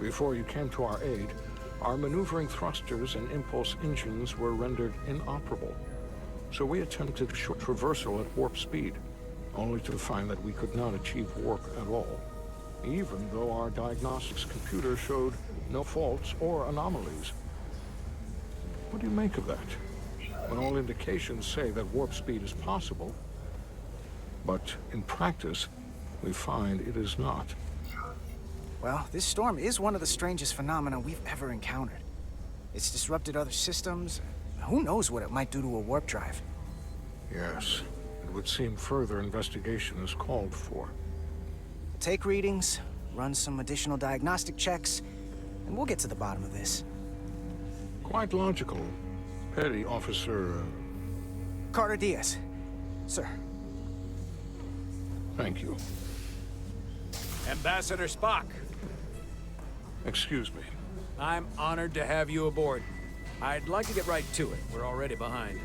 Before you came to our aid, our maneuvering thrusters and impulse engines were rendered inoperable. So we attempted short traversal at warp speed, only to find that we could not achieve warp at all, even though our diagnostics computer showed no faults or anomalies. What do you make of that? When all indications say that warp speed is possible, but in practice, we find it is not. Well, this storm is one of the strangest phenomena we've ever encountered. It's disrupted other systems. Who knows what it might do to a warp drive? Yes, it would seem further investigation is called for. Take readings, run some additional diagnostic checks, and we'll get to the bottom of this. Quite logical. Petty Officer... Carter Diaz. Sir. Thank you. Ambassador Spock. Excuse me. I'm honored to have you aboard. I'd like to get right to it. We're already behind.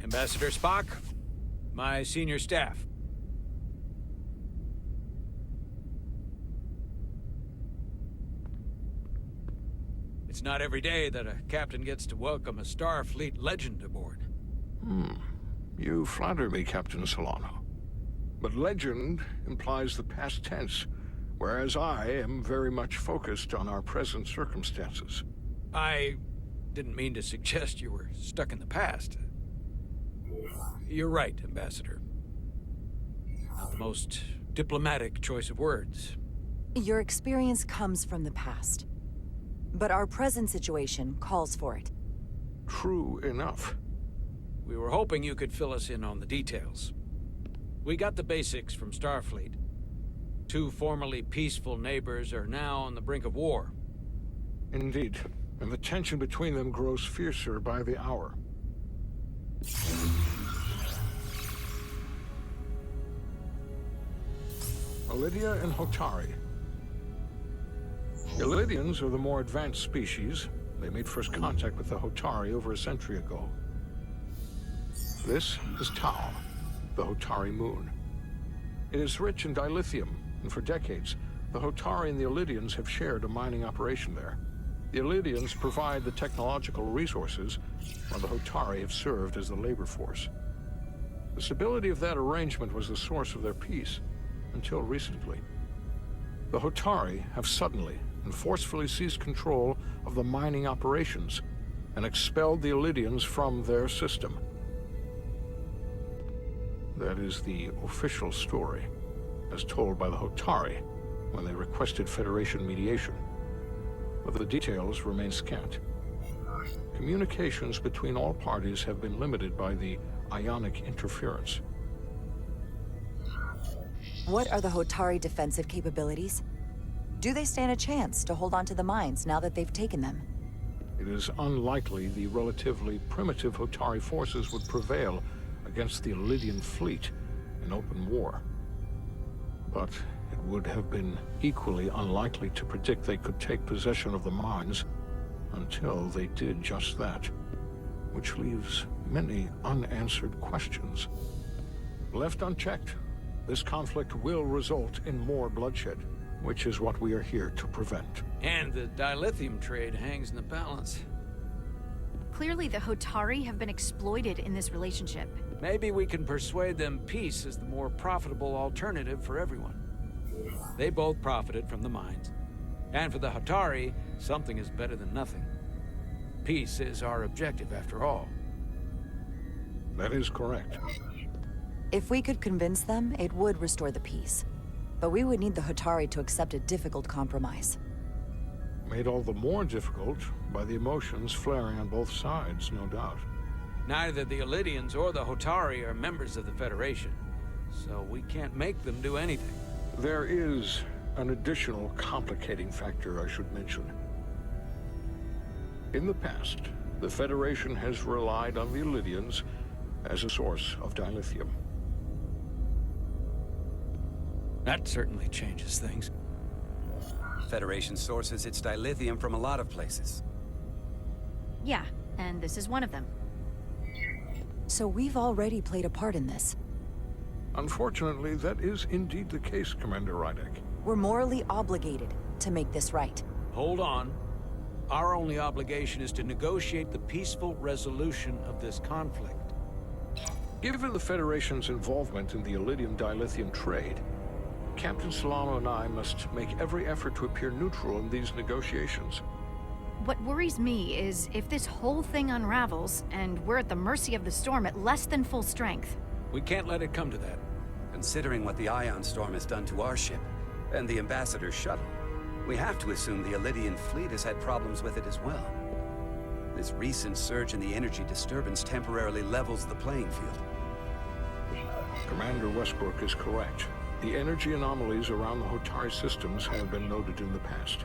Ambassador Spock, my senior staff. It's not every day that a captain gets to welcome a Starfleet legend aboard. You flatter me, Captain Solano. But legend implies the past tense, whereas I am very much focused on our present circumstances. I didn't mean to suggest you were stuck in the past. You're right, Ambassador. Not the most diplomatic choice of words. Your experience comes from the past. But our present situation calls for it. True enough. We were hoping you could fill us in on the details. We got the basics from Starfleet. Two formerly peaceful neighbors are now on the brink of war. Indeed, and the tension between them grows fiercer by the hour. Ilidia and Hotari. The Ilidians are the more advanced species. They made first contact with the Hotari over a century ago. This is Tau, the Hotari moon. It is rich in dilithium, and for decades, the Hotari and the Ilidians have shared a mining operation there. The Ilidians provide the technological resources, while the Hotari have served as the labor force. The stability of that arrangement was the source of their peace, until recently. The Hotari have suddenly and forcefully seized control of the mining operations and expelled the Ilidians from their system. That is the official story, as told by the Hotari when they requested Federation mediation. But the details remain scant. Communications between all parties have been limited by the ionic interference. What are the Hotari defensive capabilities? Do they stand a chance to hold on to the mines now that they've taken them? It is unlikely the relatively primitive Hotari forces would prevail against the Elydian fleet in open war. But it would have been equally unlikely to predict they could take possession of the mines until they did just that, which leaves many unanswered questions. Left unchecked, this conflict will result in more bloodshed, which is what we are here to prevent. And the dilithium trade hangs in the balance. Clearly, the Hotari have been exploited in this relationship. Maybe we can persuade them peace is the more profitable alternative for everyone. They both profited from the mines. And for the Hotari, something is better than nothing. Peace is our objective, after all. That is correct. If we could convince them, it would restore the peace. But we would need the Hotari to accept a difficult compromise. Made all the more difficult by the emotions flaring on both sides, no doubt. Neither the Elydians or the Hotari are members of the Federation, so we can't make them do anything. There is an additional complicating factor I should mention. In the past, the Federation has relied on the Elydians as a source of dilithium. That certainly changes things. Federation sources its dilithium from a lot of places. Yeah, and this is one of them. So we've already played a part in this. Unfortunately, that is indeed the case, Commander Ryder. We're morally obligated to make this right. Hold on. Our only obligation is to negotiate the peaceful resolution of this conflict. Given the Federation's involvement in the Elydium dilithium trade, Captain Solano and I must make every effort to appear neutral in these negotiations. What worries me is if this whole thing unravels, and we're at the mercy of the storm at less than full strength. We can't let it come to that. Considering what the Ion Storm has done to our ship, and the Ambassador's shuttle, we have to assume the Elydian fleet has had problems with it as well. This recent surge in the energy disturbance temporarily levels the playing field. Commander Westbrook is correct. The energy anomalies around the Hotari systems have been noted in the past.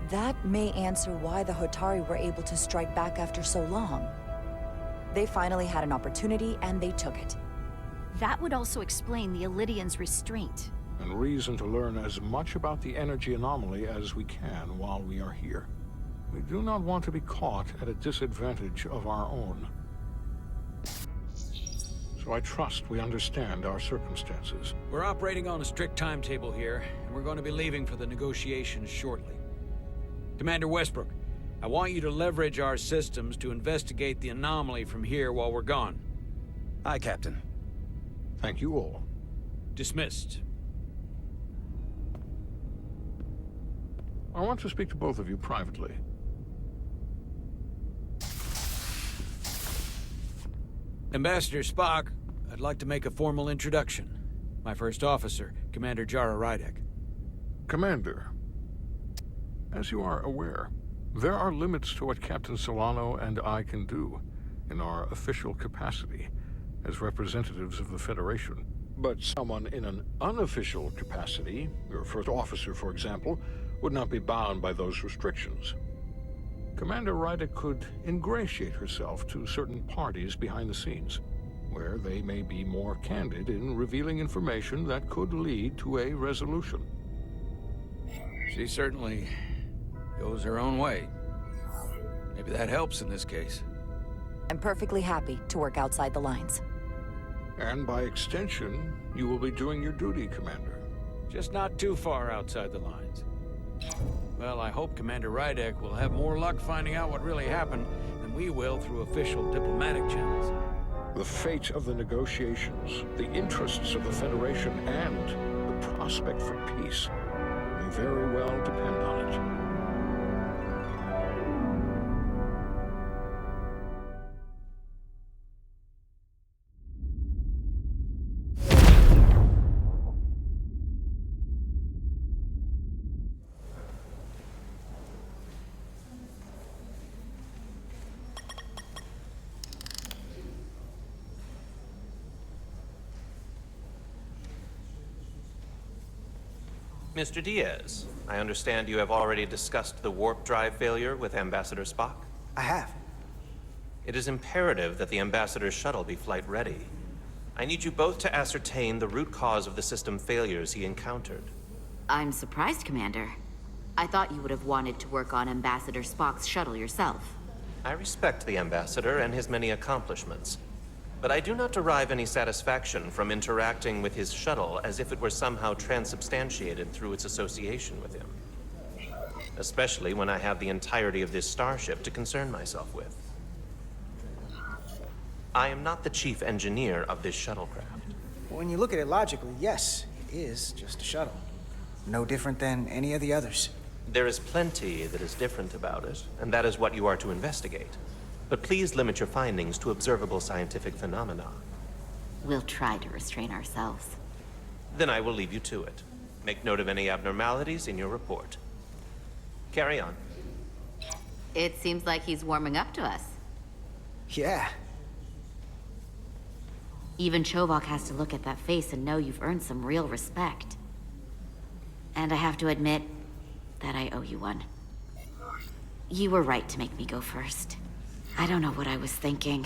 That may answer why the Hotari were able to strike back after so long. They finally had an opportunity, and they took it. That would also explain the Elydians' restraint. And reason to learn as much about the energy anomaly as we can while we are here. We do not want to be caught at a disadvantage of our own. So I trust we understand our circumstances. We're operating on a strict timetable here, and we're going to be leaving for the negotiations shortly. Commander Westbrook, I want you to leverage our systems to investigate the anomaly from here while we're gone. Aye, Captain. Thank you all. Dismissed. I want to speak to both of you privately. Ambassador Spock, I'd like to make a formal introduction. My first officer, Commander Jara Rydek. Commander, as you are aware, there are limits to what Captain Solano and I can do in our official capacity as representatives of the Federation. But someone in an unofficial capacity, your first officer, for example, would not be bound by those restrictions. Commander Ryder could ingratiate herself to certain parties behind the scenes, where they may be more candid in revealing information that could lead to a resolution. She certainly goes her own way. Maybe that helps in this case. I'm perfectly happy to work outside the lines. And by extension, you will be doing your duty, Commander. Just not too far outside the lines. Well, I hope Commander Rydek will have more luck finding out what really happened than we will through official diplomatic channels. The fate of the negotiations, the interests of the Federation, and the prospect for peace may very well depend on it. Mr. Diaz, I understand you have already discussed the warp drive failure with Ambassador Spock? I have. It is imperative that the Ambassador's shuttle be flight ready. I need you both to ascertain the root cause of the system failures he encountered. I'm surprised, Commander. I thought you would have wanted to work on Ambassador Spock's shuttle yourself. I respect the Ambassador and his many accomplishments, but I do not derive any satisfaction from interacting with his shuttle as if it were somehow transubstantiated through its association with him. Especially when I have the entirety of this starship to concern myself with. I am not the chief engineer of this shuttlecraft. When you look at it logically, yes, it is just a shuttle. No different than any of the others. There is plenty that is different about it, and that is what you are to investigate. But please limit your findings to observable scientific phenomena. We'll try to restrain ourselves. Then I will leave you to it. Make note of any abnormalities in your report. Carry on. It seems like he's warming up to us. Yeah. Even Chovok has to look at that face and know you've earned some real respect. And I have to admit that I owe you one. You were right to make me go first. I don't know what I was thinking.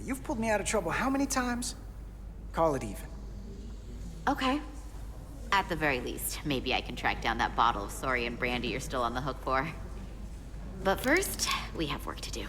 You've pulled me out of trouble how many times? Call it even. Okay. At the very least, maybe I can track down that bottle of Saurian brandy you're still on the hook for. But first, we have work to do.